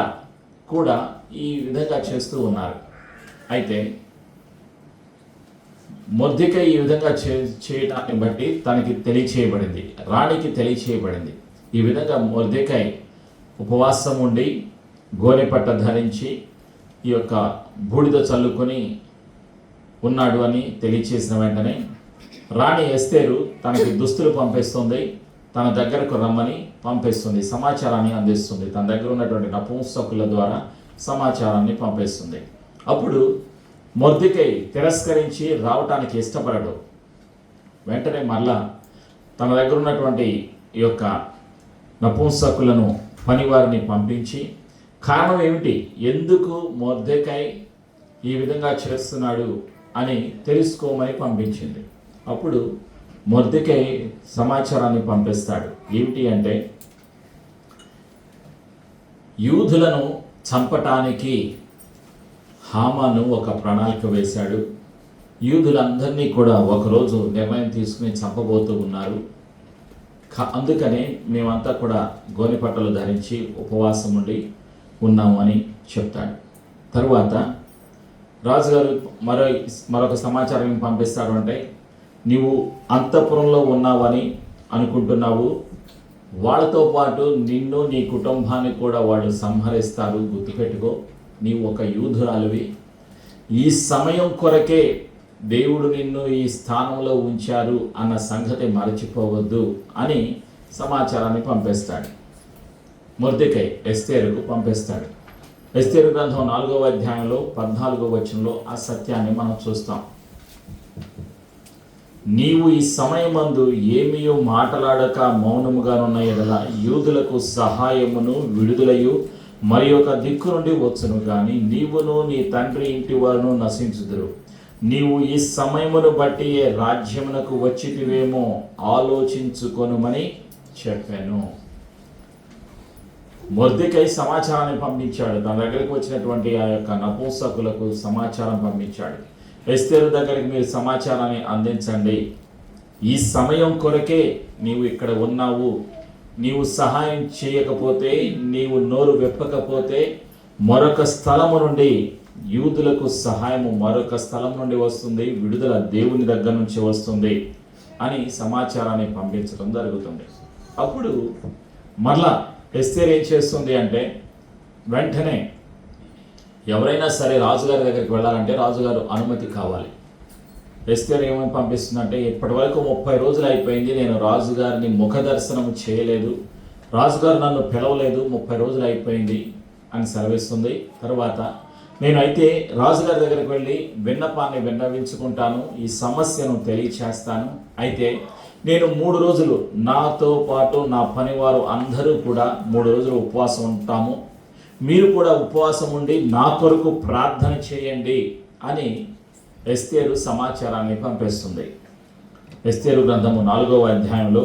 కూడా ఈ విధంగా చేస్తూ ఉన్నారు. అయితే మొర్దెకై ఈ విధంగా చేయడాన్ని బట్టి తనకి తెలియచేయబడింది, రాణికి తెలియచేయబడింది. ఈ విధంగా మొర్దెకై ఉపవాసం ఉండి గోనెపట్ట ధరించి ఈ యొక్క బూడిద చల్లుకొని ఉన్నాడు అని తెలియచేసిన వెంటనే రాణి ఎస్తేరు తనకి దుస్తులు పంపిస్తుంది, తన దగ్గరకు రమ్మని పంపిస్తుంది, సమాచారాన్ని అందిస్తుంది. తన దగ్గర ఉన్నటువంటి నపుంసకుల ద్వారా సమాచారాన్ని పంపిస్తుంది. అప్పుడు మొర్దెకై తిరస్కరించి రావటానికి ఇష్టపడడు. వెంటనే మళ్ళా తన దగ్గర ఉన్నటువంటి ఈ యొక్క నపుంసకులను, పనివారిని పంపించి కారణం ఏమిటి, ఎందుకు మొర్దెకై ఈ విధంగా చేస్తున్నాడు అని తెలుసుకోమని పంపించింది. అప్పుడు మొర్దెకై సమాచారాన్ని పంపిస్తాడు. ఏమిటి అంటే యూదులను చంపటానికి హామాను ఒక ప్రణాళిక వేశాడు. యూదులందరినీ కూడా ఒకరోజు నిర్ణయం తీసుకుని చంపబోతూ ఉన్నారు. అందుకనే మేమంతా కూడా గోనెపట్టలు ధరించి ఉపవాసం ఉండి ఉన్నాము అని చెప్తాడు. తరువాత రాజుగారు మరొక సమాచారం పంపిస్తాడు. అంటే నీవు అంతఃపురంలో ఉన్నావని అనుకుంటున్నావు, వాళ్ళతో పాటు నిన్ను, నీ కుటుంబాన్ని కూడా వాళ్ళు సంహరిస్తారు, గుర్తుపెట్టుకో, నీవు ఒక యూదురాలివి, ఈ సమయం కొరకే దేవుడు నిన్ను ఈ స్థానంలో ఉంచారు అన్న సంగతి మరచిపోవద్దు అని సమాచారాన్ని పంపిస్తాడు. మొర్దెకై ఎస్తేరుకు పంపిస్తాడు. ఎస్తేరు గ్రంథం 4వ అధ్యాయంలో 14వ వచనంలో ఆ సత్యాన్ని మనం చూస్తాం. నీవు ఈ సమయమందు ఏమీయో మాట్లాడక మౌనముగానున్న ఎడల యూదులకు సహాయమును విడుదలయు మరి ఒక దిక్కు నుండి వచ్చును గాని నీవును నీ తండ్రి ఇంటి వారును నశించుదురు. నీవు ఈ సమయమును బట్టి ఏ రాజ్యమునకు వచ్చితివేమో ఆలోచించుకొనుమని చెప్పాను. మొర్దెకై సమాచారాన్ని పంపించాడు. తన దగ్గరికి వచ్చినటువంటి ఆ యొక్క నపుంసకులకు సమాచారం పంపించాడు. ఎస్తేరు దగ్గరికి మీరు సమాచారాన్ని అందించండి, ఈ సమయం కొరకే నీవు ఇక్కడ ఉన్నావు, నీవు సహాయం చేయకపోతే, నీవు నోరు విప్పకపోతే మరొక స్థలము నుండి యూదులకు సహాయము మరొక స్థలం నుండి వస్తుంది, విడుదల దేవుని దగ్గర నుంచి వస్తుంది అని సమాచారాన్ని పంపించడం జరుగుతుంది. అప్పుడు మరలా ఎస్తేరు ఏం చేస్తుంది అంటే వెంటనే ఎవరైనా సరే రాజుగారి దగ్గరికి వెళ్ళాలంటే రాజుగారు అనుమతి కావాలి. ఎస్తేరు ఏమని పంపిస్తుందంటే ఇప్పటి వరకు 30 రోజులు అయిపోయింది, నేను రాజుగారిని ముఖ దర్శనం చేయలేదు, రాజుగారు నన్ను పిలవలేదు, 30 రోజులు అయిపోయింది అని సెలవిస్తుంది. తర్వాత నేనైతే రాజుగారి దగ్గరికి వెళ్ళి విన్నపాన్ని విన్నవించుకుంటాను, ఈ సమస్యను తెలియచేస్తాను. అయితే నేను 3 రోజులు నాతో పాటు నా పనివారు అందరూ కూడా 3 రోజులు ఉపవాసం ఉంటాము, మీరు కూడా ఉపవాసం ఉండి నా కొరకు ప్రార్థన చేయండి అని ఎస్తేరు సమాచారాన్ని పంపిస్తుంది. ఎస్తేరు గ్రంథము 4వ అధ్యాయంలో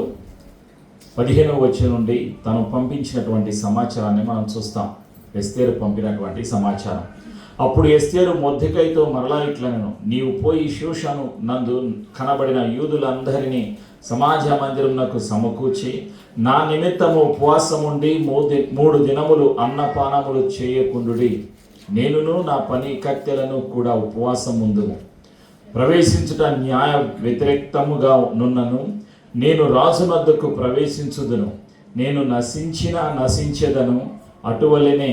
15వ వచనం నుండి తను పంపించినటువంటి సమాచారాన్ని మనం చూస్తాం. ఎస్తేరు పంపినటువంటి సమాచారం. అప్పుడు ఎస్తేరు మొర్దెకైతో మరలా ఇట్లనెను, నీవు పోయి షూషను నందు కనబడిన యూదులందరినీ సమాజ మందిరమునకు సమకూర్చి నా నిమిత్తము ఉపవాసముండి 3 దినములు అన్నపానములు చేయకుండుడి. నేనును నా పని కత్తెలను కూడా ఉపవాసం ఉందుము. ప్రవేశించుట న్యాయ వ్యతిరేక్తముగా నున్నను. నేను రాజునద్దకు ప్రవేశించుదును. నేను నశించెదను. అటువలనే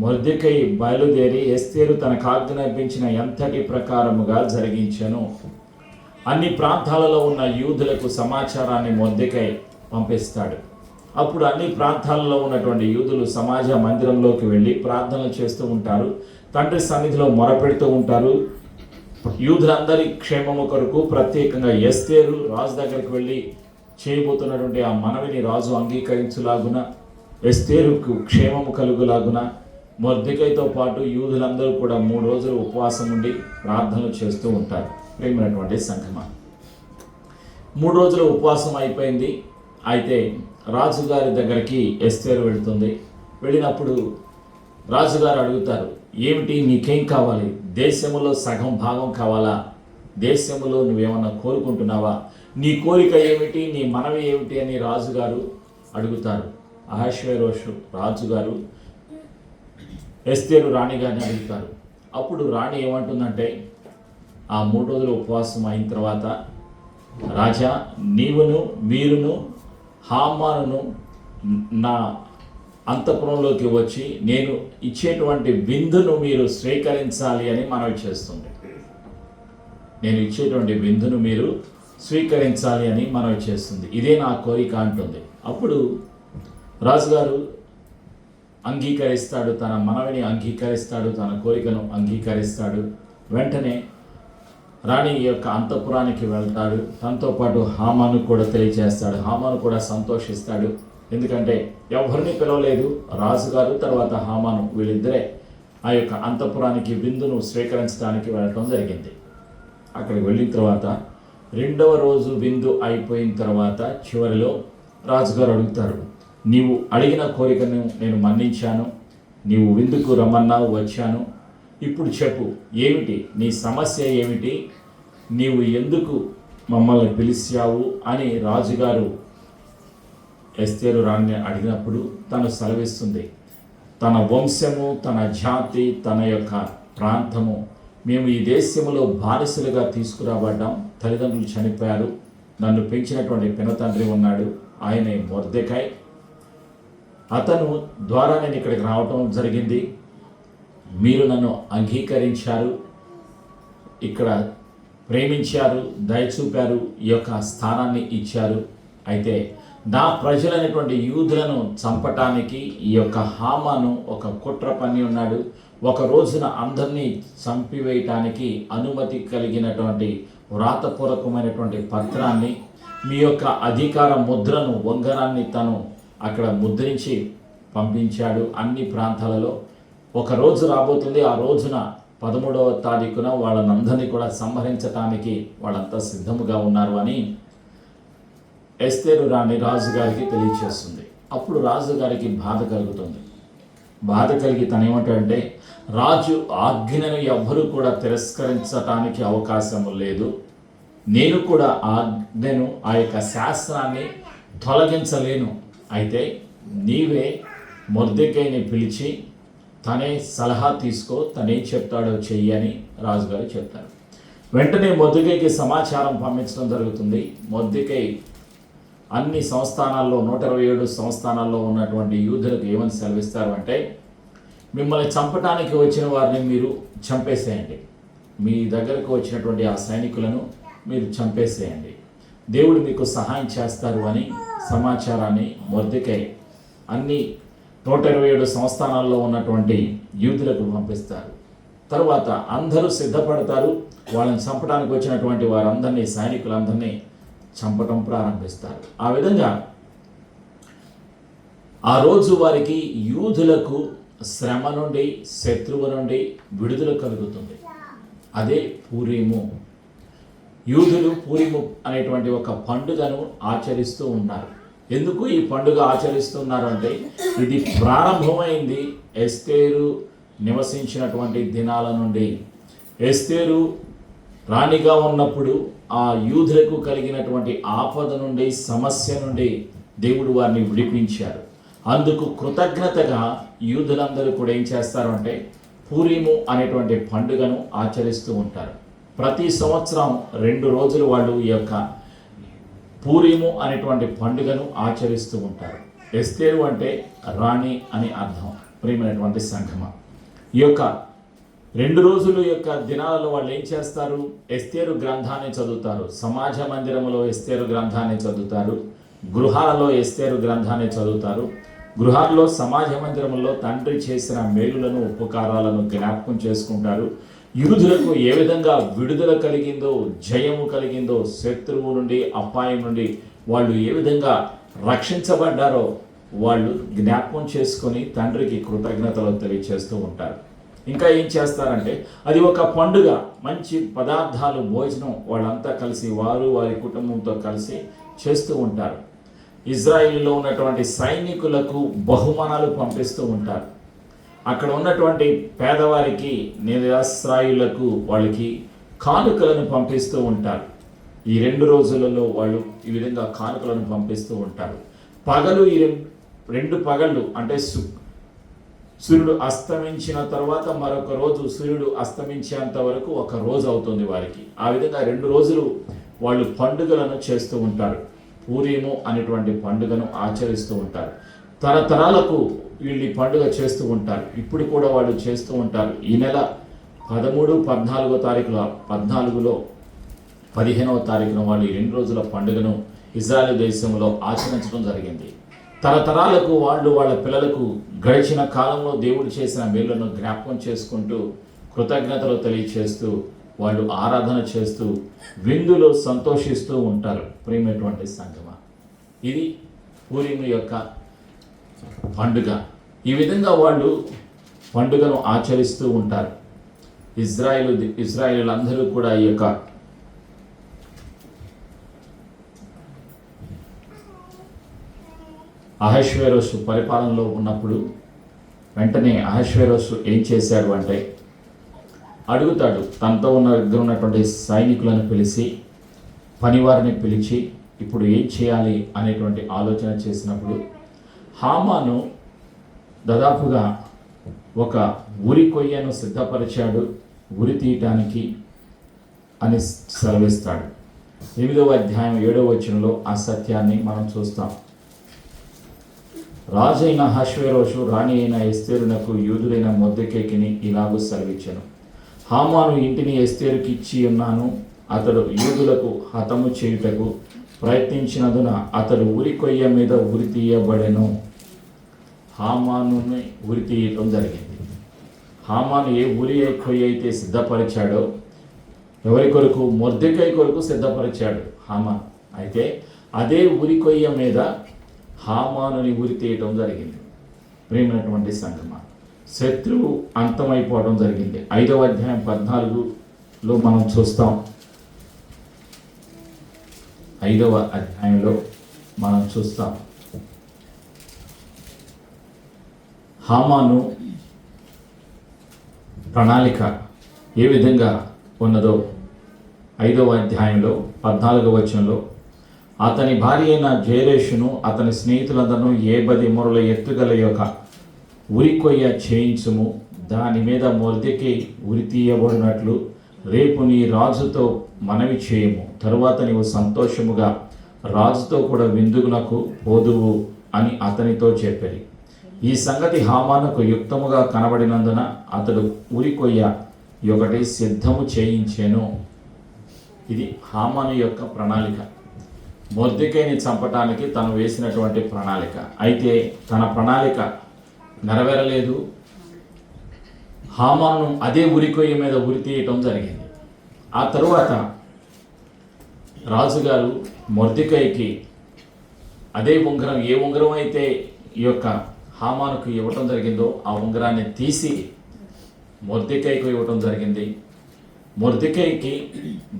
మొర్దెకై బయలుదేరి ఎస్తేరు తనకు ఆజ్ఞాపించిన ఎంతటి ప్రకారముగా జరిగించెను. అన్ని ప్రాంతాలలో ఉన్న యూదులకు సమాచారాన్ని మొర్దెకై పంపిస్తాడు. అప్పుడు అన్ని ప్రాంతాలలో ఉన్నటువంటి యూదులు సమాజ మందిరంలోకి వెళ్ళి ప్రార్థనలు చేస్తూ ఉంటారు. తండ్రి సన్నిధిలో మొరపెడుతూ ఉంటారు. యూదులందరి క్షేమము కొరకు ప్రత్యేకంగా ఎస్తేరు రాజు దగ్గరికి వెళ్ళి చేయబోతున్నటువంటి ఆ మనవిని రాజు అంగీకరించులాగున, ఎస్తేరుకు క్షేమము కలుగులాగున మొర్దెకైతో పాటు యూదులందరూ కూడా 3 రోజులు ఉపవాసం ఉండి ప్రార్థనలు చేస్తూ ఉంటారు. ప్రేమైనటువంటి సంఘమా, 3 రోజుల ఉపవాసం అయిపోయింది. అయితే రాజుగారి దగ్గరికి ఎస్తేరు వెళుతుంది. వెళ్ళినప్పుడు రాజుగారు అడుగుతారు, ఏమిటి నీకేం కావాలి? దేశములో సగం భాగం కావాలా? దేశములో నువ్వేమన్నా కోరుకుంటున్నావా? నీ కోరిక ఏమిటి? నీ మనవి ఏమిటి అని రాజుగారు అడుగుతారు. అహష్వేరోషు రాజుగారు ఎస్తేరు రాణిగారిని అడుగుతారు. అప్పుడు రాణి ఏమంటుందంటే, ఆ 3 రోజులు ఉపవాసం అయిన తర్వాత, రాజా, మీరును హామానును నా అంతఃపురంలోకి వచ్చి నేను ఇచ్చేటువంటి విందును మీరు స్వీకరించాలి అని మనవి చేస్తుంది. నేను ఇచ్చేటువంటి విందును మీరు స్వీకరించాలి అని మనవి చేస్తుంది. ఇదే నా కోరిక అంటుంది. అప్పుడు రాజుగారు అంగీకరిస్తాడు, తన మనవిని అంగీకరిస్తాడు, తన కోరికను అంగీకరిస్తాడు. వెంటనే రాణి యొక్క అంతఃపురానికి వెళ్తాడు. తనతో పాటు హామాను కూడా తెలియజేస్తాడు. హామాను కూడా సంతోషిస్తాడు. ఎందుకంటే ఎవరిని పిలవలేదు, రాజుగారు తర్వాత హామాను వీళ్ళిద్దరే ఆ యొక్క అంతఃపురానికి విందును స్వీకరించడానికి వెళ్ళటం జరిగింది. అక్కడికి వెళ్ళిన తర్వాత 2వ రోజు విందు అయిపోయిన తర్వాత చివరిలో రాజుగారు అడుగుతారు, నీవు అడిగిన కోరికను నేను మన్నించాను, నీవు విందుకు రమ్మన్నావు, వచ్చాను. ఇప్పుడు చెప్పు, ఏమిటి నీ సమస్య ఏమిటి? నీవు ఎందుకు మమ్మల్ని పిలిచావు అని రాజుగారు ఎస్తేరు రాణిని అడిగినప్పుడు తను సెలవిస్తుంది. తన వంశము, తన జాతి, తన యొక్క ప్రాంతము, మేము ఈ దేశంలో బానిసలుగా తీసుకురాబడ్డాం. తల్లిదండ్రులు చనిపోయారు. నన్ను పెంచినటువంటి పినతండ్రి ఉన్నాడు, ఆయనే మొర్దెకై. అతను ద్వారా నేను ఇక్కడికి రావటం జరిగింది. మీరు నన్ను అంగీకరించారు, ఇక్కడ ప్రేమించారు, దయచూపారు, ఈ యొక్క స్థానాన్ని ఇచ్చారు. అయితే నా ప్రజలైనటువంటి యూదులను చంపటానికి ఈ యొక్క హామాను ఒక కుట్ర పన్ని ఉన్నాడు. ఒక రోజున అందరినీ చంపివేయటానికి అనుమతి కలిగినటువంటి వ్రాతపూర్వకమైనటువంటి పత్రాన్ని, మీ యొక్క అధికార ముద్రను, ఉంగరాన్ని తను అక్కడ ముద్రించి పంపించాడు అన్ని ప్రాంతాలలో. ఒక రోజు రాబోతుంది. ఆ రోజున 13వ తారీఖున వాళ్ళనందరినీ కూడా సంహరించటానికి వాళ్ళంతా సిద్ధముగా ఉన్నారు అని ఎస్తేరు రాణి రాజుగారికి తెలియచేస్తుంది. అప్పుడు రాజుగారికి బాధ కలుగుతుంది. బాధ కలిగి తను ఏమంటాడంటే, రాజు ఆజ్ఞను ఎవ్వరూ కూడా తిరస్కరించటానికి అవకాశం లేదు. నేను కూడా ఆజ్ఞను, ఆ యొక్క శాస్త్రాన్ని తొలగించలేను. అయితే నీవే మొర్దెకైని పిలిచి తనే సలహా తీసుకో, తనేం చెప్తాడో చెయ్యి అని రాజుగారు చెప్తారు. వెంటనే మొర్దెకైకి సమాచారం పంపించడం జరుగుతుంది. మొర్దెకై అన్ని సంస్థానాల్లో 127 సంస్థానాల్లో ఉన్నటువంటి యూదులకు ఏమని సెలవిస్తారు అంటే, మిమ్మల్ని చంపటానికి వచ్చిన వారిని మీరు చంపేసేయండి, మీ దగ్గరకు వచ్చినటువంటి ఆ సైనికులను మీరు చంపేసేయండి, దేవుడు మీకు సహాయం చేస్తారు అని సమాచారాన్ని మొర్దెకై అన్ని 127 సంస్థానాల్లో ఉన్నటువంటి యూదులకు పంపిస్తారు. తరువాత అందరూ సిద్ధపడతారు. వాళ్ళని చంపడానికి వచ్చినటువంటి వారందరినీ, సైనికులందరినీ చంపటం ప్రారంభిస్తారు. ఆ విధంగా ఆ రోజు వారికి యూదులకు శ్రమ నుండి, శత్రువు నుండి విడుదల కలుగుతుంది. అదే పూరీము. యూదులు పూరీము అనేటువంటి ఒక పండుగను ఆచరిస్తూ ఉన్నారు. ఎందుకు ఈ పండుగ ఆచరిస్తున్నారు అంటే, ఇది ప్రారంభమైంది ఎస్తేరు నివసించినటువంటి దినాల నుండి. ఎస్తేరు రాణిగా ఉన్నప్పుడు ఆ యూదులకు కలిగినటువంటి ఆపద నుండి, సమస్య నుండి దేవుడు వారిని విడిపించారు. అందుకు కృతజ్ఞతగా యూదులందరూ కూడా ఏం చేస్తారు అంటే పూరీము అనేటువంటి పండుగను ఆచరిస్తూ ఉంటారు. ప్రతి సంవత్సరం 2 రోజులు వాళ్ళు ఈ యొక్క పూరీము అనేటువంటి పండుగను ఆచరిస్తూ ఉంటారు. ఎస్తేరు అంటే రాణి అని అర్థం. ప్రియమైనటువంటి సంఘమ, ఈ యొక్క 2 రోజుల యొక్క దినాలలో వాళ్ళు ఏం చేస్తారు? ఎస్తేరు గ్రంథాన్ని చదువుతారు. సమాజ మందిరంలో ఎస్తేరు గ్రంథాన్ని చదువుతారు. గృహాలలో ఎస్తేరు గ్రంథాన్ని చదువుతారు. గృహాల్లో సమాజ మందిరంలో తండ్రి చేసిన మేలులను ఉపకారాలను జ్ఞాపకం చేసుకుంటారు. యూదులకు ఏ విధంగా విడుదల కలిగిందో, జయము కలిగిందో, శత్రువు నుండి, అపాయం నుండి వాళ్ళు ఏ విధంగా రక్షించబడ్డారో వాళ్ళు జ్ఞాపకం చేసుకొని తండ్రికి కృతజ్ఞతలు తెలియచేస్తూ ఉంటారు. ఇంకా ఏం చేస్తారంటే అది ఒక పండుగ, మంచి పదార్థాలు, భోజనం వాళ్ళంతా కలిసి వారి కుటుంబంతో కలిసి చేస్తూ ఉంటారు. ఇజ్రాయిల్లో ఉన్నటువంటి సైనికులకు బహుమానాలు పంపిస్తూ ఉంటారు. అక్కడ ఉన్నటువంటి పేదవారికి, నిరాశ్రాయులకు వాళ్ళకి కానుకలను పంపిస్తూ ఉంటారు. ఈ 2 రోజులలో వాళ్ళు ఈ విధంగా కానుకలను పంపిస్తూ ఉంటారు. పగలు ఈ 2 పగళ్ళు అంటే సూర్యుడు అస్తమించిన తర్వాత మరొక రోజు, సూర్యుడు అస్తమించేంత వరకు ఒక రోజు అవుతుంది వారికి. ఆ విధంగా 2 రోజులు వాళ్ళు పండుగలను చేస్తూ ఉంటారు. పూరీము అనేటువంటి పండుగను ఆచరిస్తూ ఉంటారు. తరతరాలకు వీళ్ళు ఈ పండుగ చేస్తూ ఉంటారు. ఇప్పుడు కూడా వాళ్ళు చేస్తూ ఉంటారు. ఈ నెల 13, 14వ తారీఖులో 14లో 15వ తారీఖున వాళ్ళు ఈ 2 రోజుల పండుగను ఇజ్రాయెల్ దేశంలో ఆచరించడం జరిగింది. తరతరాలకు వాళ్ళు వాళ్ళ పిల్లలకు గడిచిన కాలంలో దేవుడు చేసిన మేలులను జ్ఞాపకం చేసుకుంటూ కృతజ్ఞతలు తెలియచేస్తూ వాళ్ళు ఆరాధన చేస్తూ విందులో సంతోషిస్తూ ఉంటారు. ప్రియమైనటువంటి సంగమా, ఇది పూరీము యొక్క పండుగ. ఈ విధంగా వాళ్ళు పండుగను ఆచరిస్తూ ఉంటారు. ఇజ్రాయేలులందరూ కూడా ఈ యొక్క అహష్వేరోషు పరిపాలనలో ఉన్నప్పుడు వెంటనే అహష్వేరోషు ఏం చేశాడు అంటే అడుగుతాడు. తనతో ఉన్నటువంటి సైనికులను పిలిచి, పనివారిని పిలిచి ఇప్పుడు ఏం చేయాలి అనేటువంటి ఆలోచన చేసినప్పుడు హామాను దాదాపుగా ఒక ఉరి కొయ్యను సిద్ధపరిచాడు ఉరి తీయటానికి అని సెలవిస్తాడు. 8వ అధ్యాయం 7వ వచనంలో ఆ సత్యాన్ని మనం చూస్తాం. రాజైన అహష్వేరోషు రాణి అయిన ఎస్తేరునకు యూదుడైన మొర్దెకైకిని ఇలాగూ సెలవిచ్చెను. హామాను ఇంటిని ఎస్తేరుకి ఇచ్చి ఉన్నాను. అతడు యూదులకు హతము చేయుటకు ప్రయత్నించినందున అతడు ఉరి కొయ్య మీద ఉరి తీయబడెను. హామానుని ఉరి తీయటం జరిగింది. హామాను ఏ ఉరి కొయ్య అయితే సిద్ధపరిచాడో, ఎవరి కొరకు? మొర్దెకై కొరకు సిద్ధపరిచాడు హామాను. అయితే అదే ఉరి కొయ్య మీద హామానుని ఉరి తీయటం జరిగింది. ప్రియమైనటువంటి సంగమా, శత్రువు అంతమైపోవడం జరిగింది. 5వ అధ్యాయం 14లో మనం చూస్తాం. 5వ అధ్యాయంలో మనం చూస్తాం హామాను ప్రణాళిక ఏ విధంగా ఉన్నదో 5వ అధ్యాయంలో 14వ వచనంలో అతని భార్య అయిన జేరేషును అతని స్నేహితులందరూ 70 మొరల ఎత్తుగల యొక్క ఉరి కొయ్య చేయించుము, దాని మీద మొర్దెకై ఉరి తీయబడినట్లు రేపు నీ రాజుతో మనవి చేయము, తరువాత నీవు సంతోషముగా రాజుతో కూడా విందునకు పోదువు అని అతనితో చెప్పారు. ఈ సంగతి హామానుకు యుక్తముగా కనబడినందున అతడు ఉరి కొయ్య ఒకటి సిద్ధము చేయించెను. ఇది హామాను యొక్క ప్రణాళిక. మొర్దెకైని చంపటానికి తను వేసినటువంటి ప్రణాళిక. అయితే తన ప్రణాళిక నెరవేరలేదు. హామాను అదే ఉరికొయ్య మీద ఉరి తీయటం జరిగింది. ఆ తరువాత రాజుగారు మొర్దెకైకి అదే ఉంగరం, ఏ ఉంగరం అయితే ఈ యొక్క హామానుకు ఇవ్వటం జరిగిందో ఆ ఉంగరాన్ని తీసి మొర్దెకైకి ఇవ్వటం జరిగింది. మొర్దెకైకి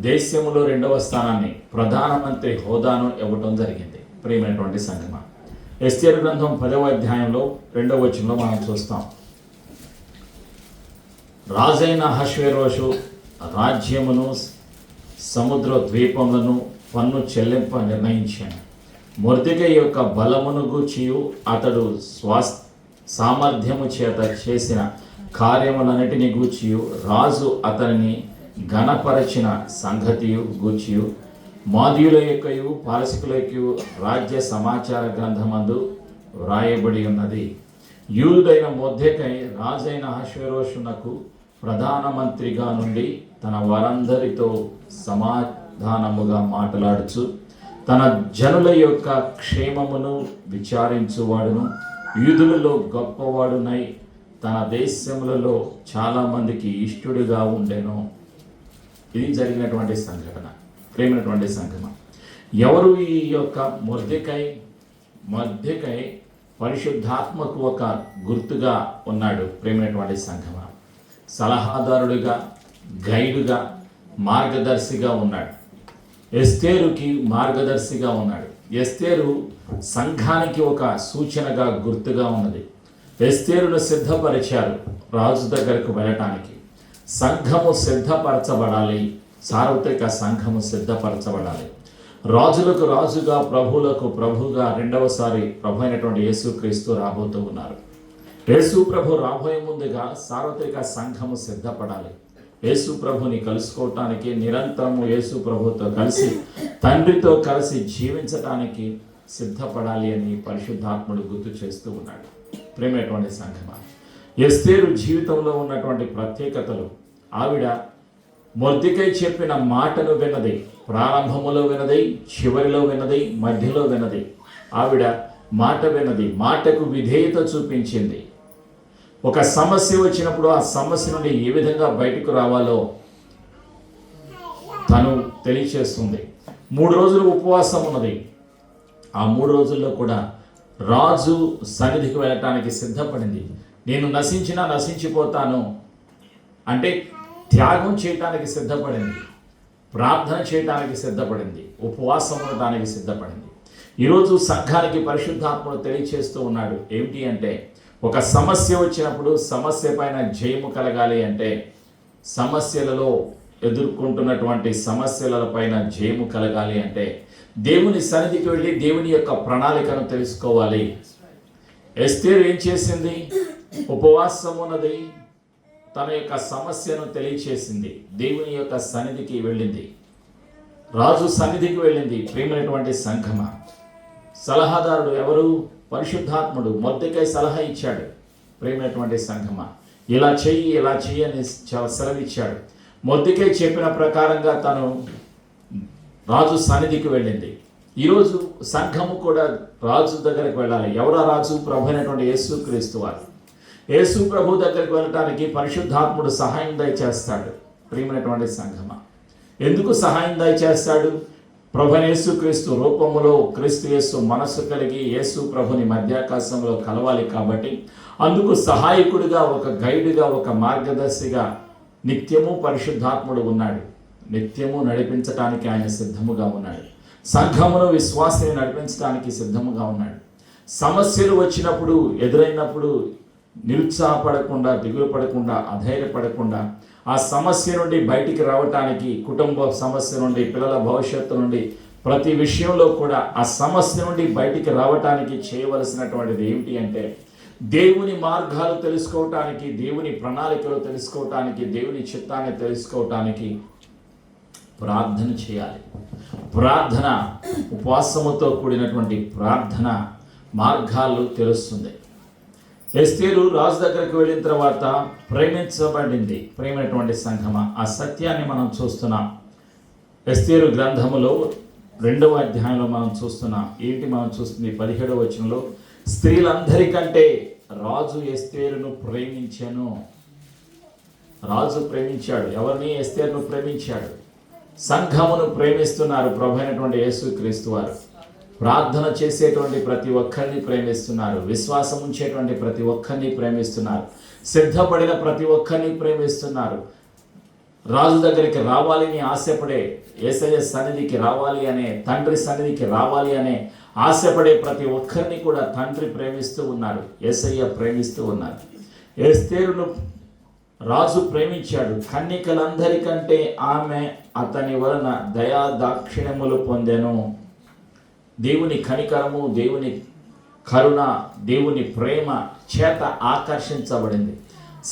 దేశంలో 2వ స్థానాన్ని, ప్రధానమంత్రి హోదాను ఇవ్వటం జరిగింది. ప్రియమైనటువంటి సంగమ, ఎస్తేరు గ్రంథం 10వ అధ్యాయంలో 2వ వచనంలో మనం చూస్తాం. రాజైన అహష్వేరోషు రాజ్యమును సముద్ర ద్వీపములను పన్ను చెల్లింప నిర్ణయించాను. మొర్దెకై యొక్క బలమును గూర్చియు అతడు సామర్థ్యము చేత చేసిన కార్యములన్నిటిని గూర్చియు రాజు అతనిని ఘనపరచిన సంగతియు గూర్చియు మాదీయుల యొక్కయు పారసికుల యొక్కయు రాజ్య సమాచార గ్రంథమందు వ్రాయబడి ఉన్నది. యూదుడైన మొర్దెకై రాజైన అహష్వేరోషునకు ప్రధానమంత్రిగా నుండి తన వారందరితో సమాధానముగా మాట్లాడుచు తన జనుల యొక్క క్షేమమును విచారించువాడును యూదులలో గొప్పవాడునై తన దేశములలో చాలామందికి ఇష్టడుగా ఉండెను. ఇది జరిగినటువంటి సంఘటన, ప్రేమైనటువంటి సంఘటన. ఎవరు ఈ యొక్క మొర్దెకై పరిశుద్ధాత్మకు ఒక గుర్తుగా ఉన్నాడు. ప్రేమైనటువంటి సంఘమ, సలహాదారుడిగా, గైడుగా, మార్గదర్శిగా ఉన్నాడు. ఎస్తేరుకి మార్గదర్శిగా ఉన్నాడు. ఎస్తేరు సంఘానికి ఒక సూచనగా, గుర్తుగా ఉన్నది. ఎస్తేరును సిద్ధపరిచారు రాజు దగ్గరకు వెళ్ళటానికి. సంఘము సిద్ధపరచబడాలి, సార్వత్రిక సంఘము సిద్ధపరచబడాలి. రాజులకు రాజుగా, ప్రభువులకు ప్రభుగా రెండవసారి ప్రభు అయినటువంటి యేసుక్రీస్తు రాబోతూ ఉన్నారు. యేసు ప్రభు రాబోయే ముందుగా సార్వత్రిక సంఘము సిద్ధపడాలి. యేసు ప్రభుని కలుసుకోవటానికి, నిరంతరము యేసు ప్రభుతో కలిసి, తండ్రితో కలిసి జీవించటానికి సిద్ధపడాలి అని పరిశుద్ధాత్ముడు గుర్తు చేస్తూ ఉన్నాడు. ప్రేమైనటువంటి సంఘమా, ఎస్తేరు జీవితంలో ఉన్నటువంటి ప్రత్యేకతలు, ఆవిడ మొర్దెకై చెప్పిన మాటను విన్నది. ప్రారంభములో విన్నది, చివరిలో విన్నది, మధ్యలో విన్నది. ఆవిడ మాట విన్నది, మాటకు విధేయత చూపించింది. ఒక సమస్య వచ్చినప్పుడు ఆ సమస్య నుండి ఏ విధంగా బయటకు రావాలో తను తెలియచేస్తుంది. 3 రోజులు ఉపవాసం ఉన్నది. ఆ 3 రోజుల్లో కూడా రాజు సన్నిధికి వెళ్ళటానికి సిద్ధపడింది. నేను నశించినా నశించిపోతాను అంటే త్యాగం చేయటానికి సిద్ధపడింది, ప్రార్థన చేయటానికి సిద్ధపడింది, ఉపవాసం ఉండటానికి సిద్ధపడింది. ఈరోజు సంఘానికి పరిశుద్ధాత్ముడు తెలియచేస్తూ ఉన్నాడు. ఏమిటి అంటే, ఒక సమస్య వచ్చినప్పుడు సమస్య పైన జయము కలగాలి అంటే, సమస్యలలో ఎదుర్కొంటున్నటువంటి సమస్యల పైన జయము కలగాలి అంటే దేవుని సన్నిధికి వెళ్ళి దేవుని యొక్క ప్రణాళికను తెలుసుకోవాలి. ఎస్తేరు ఏం చేసింది? ఉపవాసం ఉన్నది, తన యొక్క సమస్యను తెలియచేసింది, దేవుని యొక్క సన్నిధికి వెళ్ళింది, రాజు సన్నిధికి వెళ్ళింది. ప్రేమైనటువంటి సంఘమ, సలహాదారుడు ఎవరు? పరిశుద్ధాత్ముడు. మొర్దెకై సలహా ఇచ్చాడు. ప్రేమైనటువంటి సంఘమ, ఇలా చెయ్యి, ఇలా చెయ్యి అని సెలవిచ్చాడు. మొర్దెకై చెప్పిన ప్రకారంగా తను రాజు సన్నిధికి వెళ్ళింది. ఈరోజు సంఘము కూడా రాజు దగ్గరికి వెళ్ళాలి. ఎవరా రాజు? ప్రభు అయినటువంటి యేసుక్రీస్తు వారు. యేసు ప్రభు దగ్గరికి వెళ్ళటానికి పరిశుద్ధాత్ముడు సహాయం దయచేస్తాడు. ప్రియమైనటువంటి సంఘమ, ఎందుకు సహాయం దయచేస్తాడు? ప్రభు యేసుక్రీస్తు రూపములో క్రీస్తు యేసు మనస్సు కలిగి యేసు ప్రభుని మధ్యాకాశంలో కలవాలి కాబట్టి అందుకు సహాయకుడిగా, ఒక గైడుగా, ఒక మార్గదర్శిగా నిత్యము పరిశుద్ధాత్ముడు ఉన్నాడు. నిత్యము నడిపించడానికి ఆయన సిద్ధముగా ఉన్నాడు. సంఘమును, విశ్వాసిని నడిపించడానికి సిద్ధముగా ఉన్నాడు. సమస్యలు వచ్చినప్పుడు, ఎదురైనప్పుడు నిరుత్సాహపడకుండా, దిగులు పడకుండా, అధైర్యపడకుండా ఆ సమస్య నుండి బయటికి రావటానికి, కుటుంబ సమస్య నుండి, పిల్లల భవిష్యత్తు నుండి, ప్రతి విషయంలో కూడా ఆ సమస్య నుండి బయటికి రావటానికి చేయవలసినటువంటిది ఏమిటి అంటే, దేవుని మార్గాలు తెలుసుకోవటానికి, దేవుని ప్రణాళికలు తెలుసుకోవటానికి, దేవుని చిత్తాన్ని తెలుసుకోవటానికి ప్రార్థన చేయాలి. ప్రార్థన, ఉపవాసముతో కూడినటువంటి ప్రార్థన మార్గాలు తెలుస్తుంది. ఎస్తేరు రాజు దగ్గరికి వెళ్ళిన తర్వాత ప్రేమించబడింది. ప్రేమైనటువంటి సంఘమ, ఆ సత్యాన్ని మనం చూస్తున్నాం. ఎస్తేరు గ్రంథములో 2వ అధ్యాయంలో మనం చూస్తున్నాం. ఏంటి మనం చూస్తుంది? 17వ వచనంలో, స్త్రీలందరికంటే రాజు ఎస్తేరును ప్రేమించాను. రాజు ప్రేమించాడు. ఎవరిని? ఎస్తేరును ప్రేమించాడు. సంఘమును ప్రేమిస్తున్నారు ప్రభు అయినటువంటి యేసుక్రీస్తు వారు. ప్రార్థన చేసేటువంటి ప్రతి ఒక్కరిని ప్రేమిస్తున్నారు. విశ్వాసం ఉంచేటువంటి ప్రతి ఒక్కరిని ప్రేమిస్తున్నారు. సిద్ధపడిన ప్రతి ఒక్కరిని ప్రేమిస్తున్నారు. రాజు దగ్గరికి రావాలని ఆశపడే, యేసయ్య సన్నిధికి రావాలి అనే, తండ్రి సన్నిధికి రావాలి అనే ఆశపడే ప్రతి ఒక్కరిని కూడా తండ్రి ప్రేమిస్తూ ఉన్నారు. యేసయ్య ప్రేమిస్తూ ఉన్నారు. ఎస్తేరును రాజు ప్రేమించాడు. కన్యకలందరికంటే ఆమె అతని వలన దయా దాక్షిణ్యములు పొందెను. దేవుని కనికరము, దేవుని కరుణ, దేవుని ప్రేమ చేత ఆకర్షించబడింది.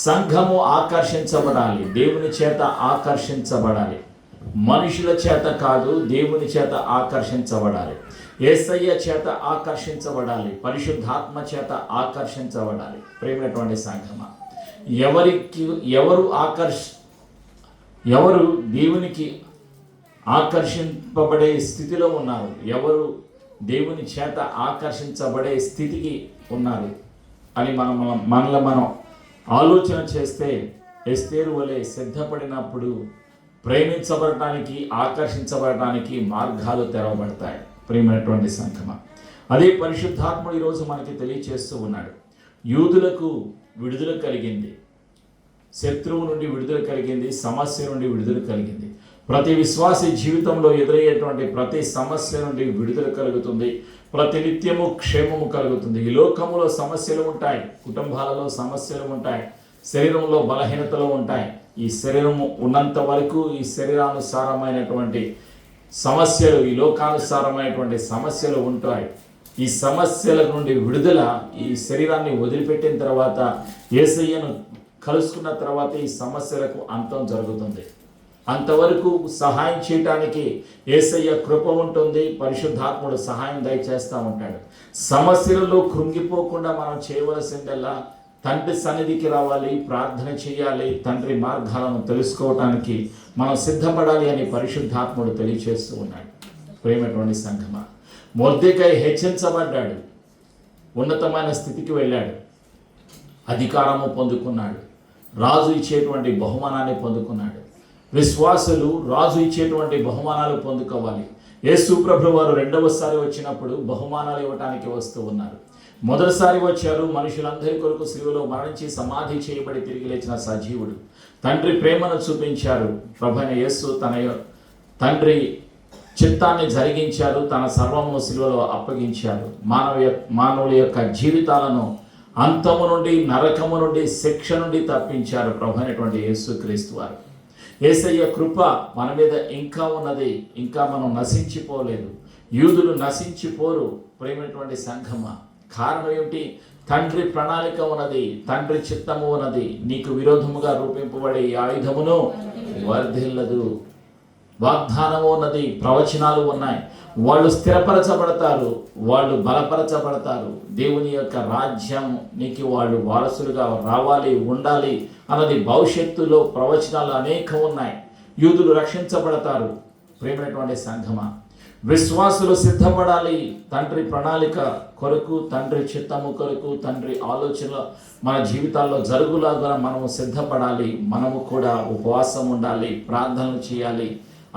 సంఘము ఆకర్షించబడాలి, దేవుని చేత ఆకర్షించబడాలి. మనుషుల చేత కాదు, దేవుని చేత ఆకర్షించబడాలి. యేసయ్య చేత ఆకర్షించబడాలి, పరిశుద్ధాత్మ చేత ఆకర్షించబడాలి. ప్రేమైనటువంటి సంఘమా, ఎవరు దేవునికి ఆకర్షింపబడే స్థితిలో ఉన్నారు, ఎవరు దేవుని చేత ఆకర్షించబడే స్థితికి ఉన్నారు అని మనలో మనం ఆలోచన చేస్తే, ఎస్తేరు వలె సిద్ధపడినప్పుడు ప్రేమించబడటానికి, ఆకర్షించబడటానికి మార్గాలు తెరవబడతాయి. ప్రియమైనటువంటి సంఘమా, అదే పరిశుద్ధాత్ముడు ఈరోజు మనకి తెలియచేస్తూ ఉన్నాడు. యూదులకు విడుదల కలిగింది, శత్రువు నుండి విడుదల కలిగింది, సమస్య నుండి విడుదల కలిగింది. ప్రతి విశ్వాసి జీవితంలో ఎదురయ్యేటువంటి ప్రతి సమస్య నుండి విడుదల కలుగుతుంది, ప్రతి నిత్యము క్షేమము కలుగుతుంది. ఈ లోకములో సమస్యలు ఉంటాయి, కుటుంబాలలో సమస్యలు ఉంటాయి, శరీరంలో బలహీనతలు ఉంటాయి. ఈ శరీరము ఉన్నంత వరకు ఈ శరీరానుసారమైనటువంటి సమస్యలు, ఈ లోకానుసారమైనటువంటి సమస్యలు ఉంటాయి. ఈ సమస్యల నుండి విడుదల ఈ శరీరాన్ని వదిలిపెట్టిన తర్వాత, యేసయ్యను కలుసుకున్న తర్వాత ఈ సమస్యలకు అంతం జరుగుతుంది. అంతవరకు సహాయం చేయటానికి యేసయ్య కృప ఉంటుంది, పరిశుద్ధాత్ముడు సహాయం దయచేస్తూ ఉంటాడు. సమస్యలలో కృంగిపోకుండా మనం చేయవలసిందల్లా తండ్రి సన్నిధికి రావాలి, ప్రార్థన చేయాలి, తండ్రి మార్గాలను తెలుసుకోవటానికి మనం సిద్ధపడాలి అని పరిశుద్ధాత్ముడు తెలియచేస్తూ ఉన్నాడు. ప్రేమటువంటి సంఘమా, మొర్దెకై హెచ్చించబడ్డాడు, ఉన్నతమైన స్థితికి వెళ్ళాడు, అధికారము పొందుకున్నాడు, రాజు ఇచ్చేటువంటి బహుమానాన్ని పొందుకున్నాడు. విశ్వాసులు రాజు ఇచ్చేటువంటి బహుమానాలు పొందుకోవాలి. యేసు ప్రభువు వారు రెండవసారి వచ్చినప్పుడు బహుమానాలు ఇవ్వటానికి వస్తూ ఉన్నారు. మొదటిసారి వచ్చారు, మనుషులందరి కొరకు శిలువలో మరణించి సమాధి చేయబడి తిరిగి లేచిన సజీవుడు. తండ్రి ప్రేమను చూపించారు. ప్రభువైన యేసు తన తండ్రి చిత్తాన్ని జరిగించారు, తన సర్వమును శిలువలో అప్పగించారు. మానవుల యొక్క జీవితాలను అంతము నుండి, నరకము నుండి, శిక్ష నుండి తప్పించారు ప్రభువైనటువంటి యేసుక్రీస్తు వారు. యేసయ్య కృప మన మీద ఇంకా ఉన్నది, ఇంకా మనం నశించిపోలేదు. యూదులు నశించిపోరు. ప్రేమైనటువంటి సంఘమా, కారణం ఏమిటి? తండ్రి ప్రణాళిక ఉన్నది, తండ్రి చిత్తము ఉన్నది. నీకు విరోధముగా రూపింపబడే ఈ ఆయుధమును వర్ధిల్లదు. వాగ్దానము ఉన్నది, ప్రవచనాలు ఉన్నాయి. వాళ్ళు స్థిరపరచబడతారు, వాళ్ళు బలపరచబడతారు. దేవుని యొక్క రాజ్యానికి వాళ్ళు వారసులుగా రావాలి, ఉండాలి అన్నది భవిష్యత్తులో ప్రవచనాలు అనేకం ఉన్నాయి. యూదులు రక్షించబడతారు. ప్రేమైనటువంటి సంఘమా, విశ్వాసులు సిద్ధపడాలి. తండ్రి ప్రణాళిక కొరకు, తండ్రి చిత్తము కొరకు, తండ్రి ఆలోచన మన జీవితాల్లో జరుగులాగా మనము సిద్ధపడాలి. మనము కూడా ఉపవాసం ఉండాలి, ప్రార్థనలు చేయాలి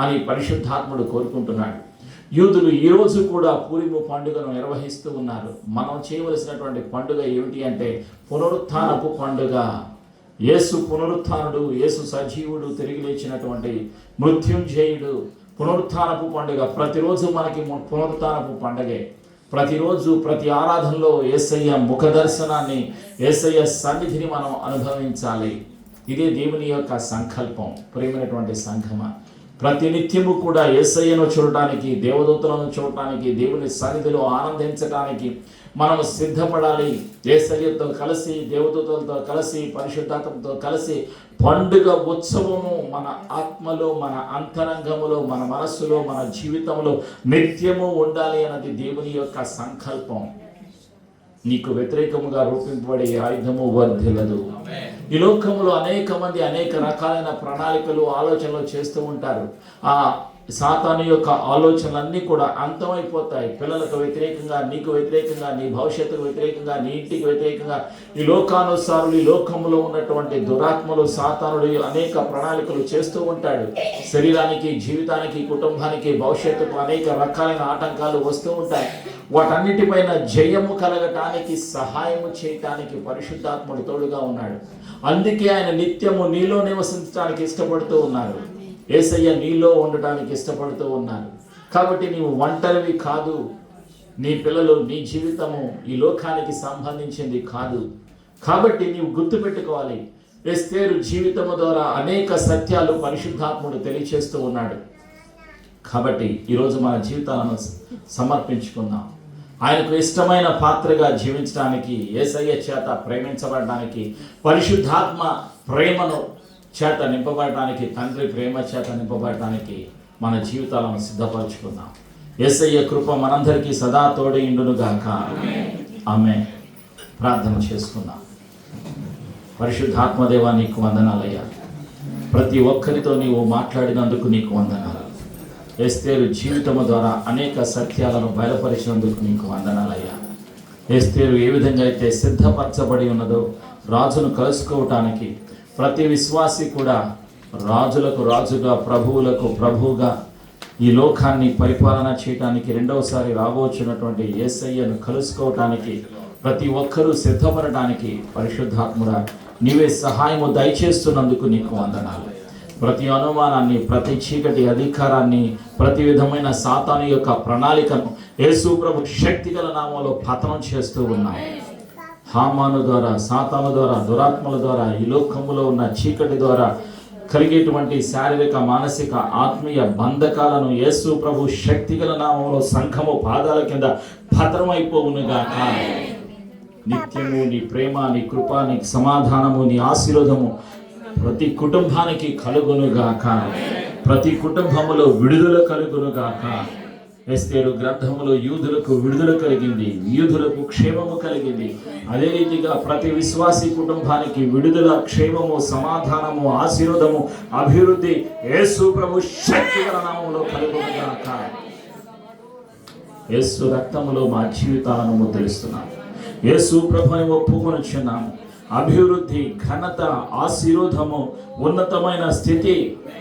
అని పరిశుద్ధాత్ముడు కోరుకుంటున్నాడు. యూదులు ఈరోజు కూడా పూరిము పండుగను నిర్వహిస్తూ ఉన్నారు. మనం చేయవలసినటువంటి పండుగ ఏమిటి అంటే పునరుత్థానపు పండుగ. యేసు పునరుత్థానుడు, యేసు సజీవుడు, తిరిగి లేచినటువంటి మృత్యుంజయుడు. పునరుత్థానపు పండుగ ప్రతిరోజు మనకి పునరుత్థానపు పండుగే. ప్రతిరోజు ప్రతి ఆరాధనలో యేసయ్య ముఖ దర్శనాన్ని, యేసయ్య సన్నిధిని మనం అనుభవించాలి. ఇదే దేవుని యొక్క సంకల్పం. ప్రేమైనటువంటి సంఘమా, ప్రతి నిత్యము కూడా యేసయ్యను చూడటానికి, దేవదూతలను చూడటానికి, దేవుని సన్నిధిలో ఆనందించడానికి మనం సిద్ధపడాలి. యేసయ్యతో కలిసి, దేవదూతలతో కలిసి, పరిశుద్ధాత్మతో కలిసి పండుగ ఉత్సవము మన ఆత్మలో, మన అంతరంగములో, మన మనస్సులో, మన జీవితంలో నిత్యము ఉండాలి అన్నది దేవుని యొక్క సంకల్పం. నీకు వ్యతిరేకముగా రూపింపబడే ఆయుధము వర్ధిల్లదు. ఈ లోకంలో అనేక మంది అనేక రకాలైన ప్రణాళికలు, ఆలోచనలు చేస్తూ ఉంటారు. ఆ సాతాను యొక్క ఆలోచనలన్నీ కూడా అంతమైపోతాయి. పిల్లలకు వ్యతిరేకంగా, నీకు వ్యతిరేకంగా, నీ భవిష్యత్తుకు వ్యతిరేకంగా, నీ ఇంటికి వ్యతిరేకంగా ఈ లోకానుసారులు, ఈ లోకంలో ఉన్నటువంటి దురాత్మలు, సాతానుడు అనేక ప్రణాళికలు చేస్తూ ఉంటాడు. శరీరానికి, జీవితానికి, కుటుంబానికి, భవిష్యత్తుకు అనేక రకాలైన ఆటంకాలు వస్తూ ఉంటాయి. వాటన్నిటిపైన జయము కలగటానికి, సహాయము చేయటానికి పరిశుద్ధాత్ముడు తోడుగా ఉన్నాడు. అందుకే ఆయన నిత్యము నీలో నివసించడానికి ఇష్టపడుతూ ఉన్నారు. యేసయ్య నీలో ఉండటానికి ఇష్టపడుతూ ఉన్నారు. కాబట్టి నీవు ఒంటరివి కాదు. నీ పిల్లలు, నీ జీవితము ఈ లోకానికి సంబంధించింది కాదు. కాబట్టి నీవు గుర్తుపెట్టుకోవాలి, ఎస్తేరు జీవితము ద్వారా అనేక సత్యాలు పరిశుద్ధాత్ముడు తెలియచేస్తూ ఉన్నాడు. కాబట్టి ఈరోజు మన జీవితాలను సమర్పించుకుందాం. ఆయనకు ఇష్టమైన పాత్రగా జీవించడానికి, యేసయ్య చేత ప్రేమించబడడానికి, పరిశుద్ధాత్మ ప్రేమను చేత నింపబడడానికి, తండ్రి ప్రేమ చేత నింపబడడానికి మన జీవితాలను సిద్ధపరచుకుందాం. యేసయ్య కృప మనందరికీ సదా తోడైండునుగాక. ఆమేన్. ప్రార్థన చేసుకుందాం. పరిశుద్ధాత్మదేవా, నీకు వందనాలయ్యా. ప్రతి ఒక్కరితో నీవు మాట్లాడినందుకు నీకు వందనాలు. ఎస్తేరు జీవితము ద్వారా అనేక సత్యాలను బయలుపరిచినందుకు నీకు వందనాలయ్యా. ఎస్తేరు ఏ విధంగా అయితే సిద్ధపరచబడి ఉన్నదో రాజును కలుసుకోవటానికి, ప్రతి విశ్వాసి కూడా రాజులకు రాజుగా, ప్రభువులకు ప్రభువుగా ఈ లోకాన్ని పరిపాలన చేయడానికి, రెండవసారి రాబోచున్నటువంటి యేసయ్యను కలుసుకోవటానికి ప్రతి ఒక్కరూ సిద్ధపడటానికి పరిశుద్ధాత్ముడా నీవే సహాయము దయచేస్తున్నందుకు నీకు వందనాలు. ప్రతి అనుమానాన్ని, ప్రతి చీకటి అధికారాన్ని, ప్రతి విధమైన సాతాను యొక్క ప్రణాళికను యేసు ప్రభు శక్తిగల నామంలో పతనం చేస్తూ ఉన్నాం. హామాను ద్వారా, సాతాను ద్వారా, దురాత్మల ద్వారా, ఈ లోకములో ఉన్న చీకటి ద్వారా కలిగేటువంటి శారీరక, మానసిక, ఆత్మీయ బంధకాలను యేసు ప్రభు శక్తిగల నామంలో సంఘము పాదాల కింద భద్రమైపోవునుగాక. నిత్యము నీ ప్రేమ, నీ కృప, నీ సమాధానము, నీ ఆశీర్వాదము ప్రతి కుటుంబానికి కలుగునుగాక. ప్రతి కుటుంబములో విడుదల కలుగునుగాక. ఎస్తేరు గ్రంథములో యూదులకు విడుదల కలిగింది, యూదులకు క్షేమము కలిగింది. అదే రీతిగా ప్రతి విశ్వాసీ కుటుంబానికి విడుదల, క్షేమము, సమాధానము, ఆశీర్వాదము, అభివృద్ధి యేసు ప్రభు శక్తిగల నామములో కలుగునుగాక. యేసు రక్తములో మా జీవితాలను ముద్రిస్తున్నాము. యేసు ప్రభుని ఒప్పుకొనుచున్నాము. అభివృద్ధి, ఘనత, ఆశీర్వాదము, ఉన్నతమైన స్థితి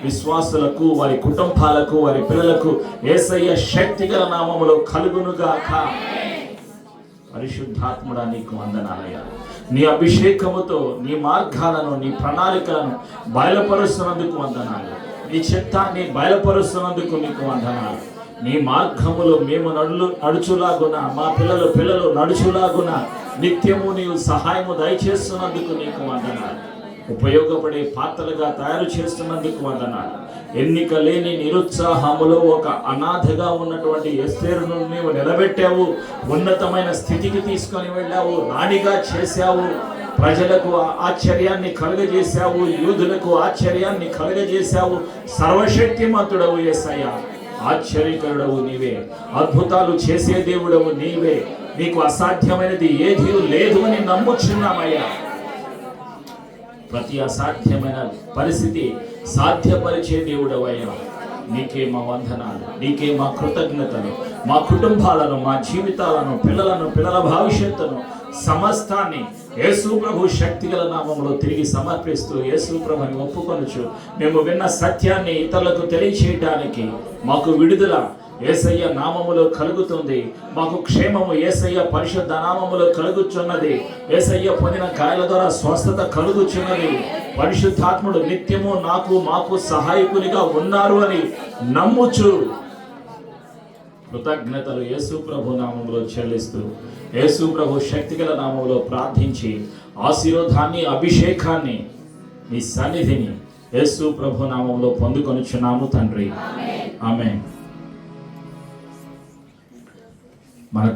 విశ్వాసులకు, వారి కుటుంబాలకు, వారి పిల్లలకు యేసయ్య శక్తిగల నామములో కలుగునుగాక. పరిశుద్ధాత్ముడా నీకు వందనాలయ్యా. నీ అభిషేకముతో నీ మార్గాలను, నీ ప్రణాళికలను బయలుపరుస్తున్నందుకు వందనాలు. నీ చిత్తాన్ని బయలుపరుస్తున్నందుకు నీకు వందనాలు. నీ మార్గములో మేము నడుచులాగున, మా పిల్లలు నడుచులాగున నిత్యము నీవు సహాయము దయచేస్తున్నందుకు నీకు వందనాలు. ఉపయోగపడే పాత్రలుగా తయారు చేస్తున్నందుకు వందనాలు. ఎన్నిక లేని నిరుత్సాహములో ఒక అనాథగా ఉన్నటువంటి ఎస్తేరును నీవు నిలబెట్టావు. ఉన్నతమైన స్థితికి తీసుకొని వెళ్ళావు. రాణిగా చేశావు. ప్రజలకు ఆశ్చర్యాన్ని కలుగజేశావు. యూదులకు ఆశ్చర్యాన్ని కలుగజేశావు. సర్వశక్తిమంతుడవు యేసయ్య. ఆశ్చర్యకరుడవు నీవే. అద్భుతాలు చేసే దేవుడవు నీవే. నీకు అసాధ్యమైనది ఏదీ లేదు అని నమ్ముచున్నామయ్యా. ప్రతి అసాధ్యమైన పరిస్థితి సాధ్యపరిచే దేవుడవయ్యా. నీకే మా వందనాలు, నీకే మా కృతజ్ఞతలు. మా కుటుంబాలను, మా జీవితాలను, పిల్లల భవిష్యత్తును సమస్తాన్ని యేసు ప్రభు శక్తిగల నామములో తిరిగి సమర్పిస్తూ యేసు ప్రభుని ఒప్పుకొనుచు మేము విన్న సత్యాన్ని ఇతరులకు తెలియచేయడానికి మాకు విడుదల యేసయ్య నామములో కలుగుతుంది. మాకు క్షేమము యేసయ్య పరిశుద్ధ నామములో కలుగుచున్నది. యేసయ్య పొందిన గాయాల ద్వారా స్వస్థత కలుగుచున్నది. పరిశుద్ధాత్ముడు నిత్యము మాకు సహాయకునిగా ఉన్నారు అని నమ్ముచు కృతజ్ఞతలు యేసు ప్రభు నామములో చెల్లిస్తూ యేసు ప్రభు శక్తిగల నామములో ప్రార్థించి ఆశీర్వాదాన్ని, అభిషేకాన్ని, నీ సన్నిధిని యేసు ప్రభు నామములో పొందుకొనుచున్నాము తండ్రి. ఆమేన్. మన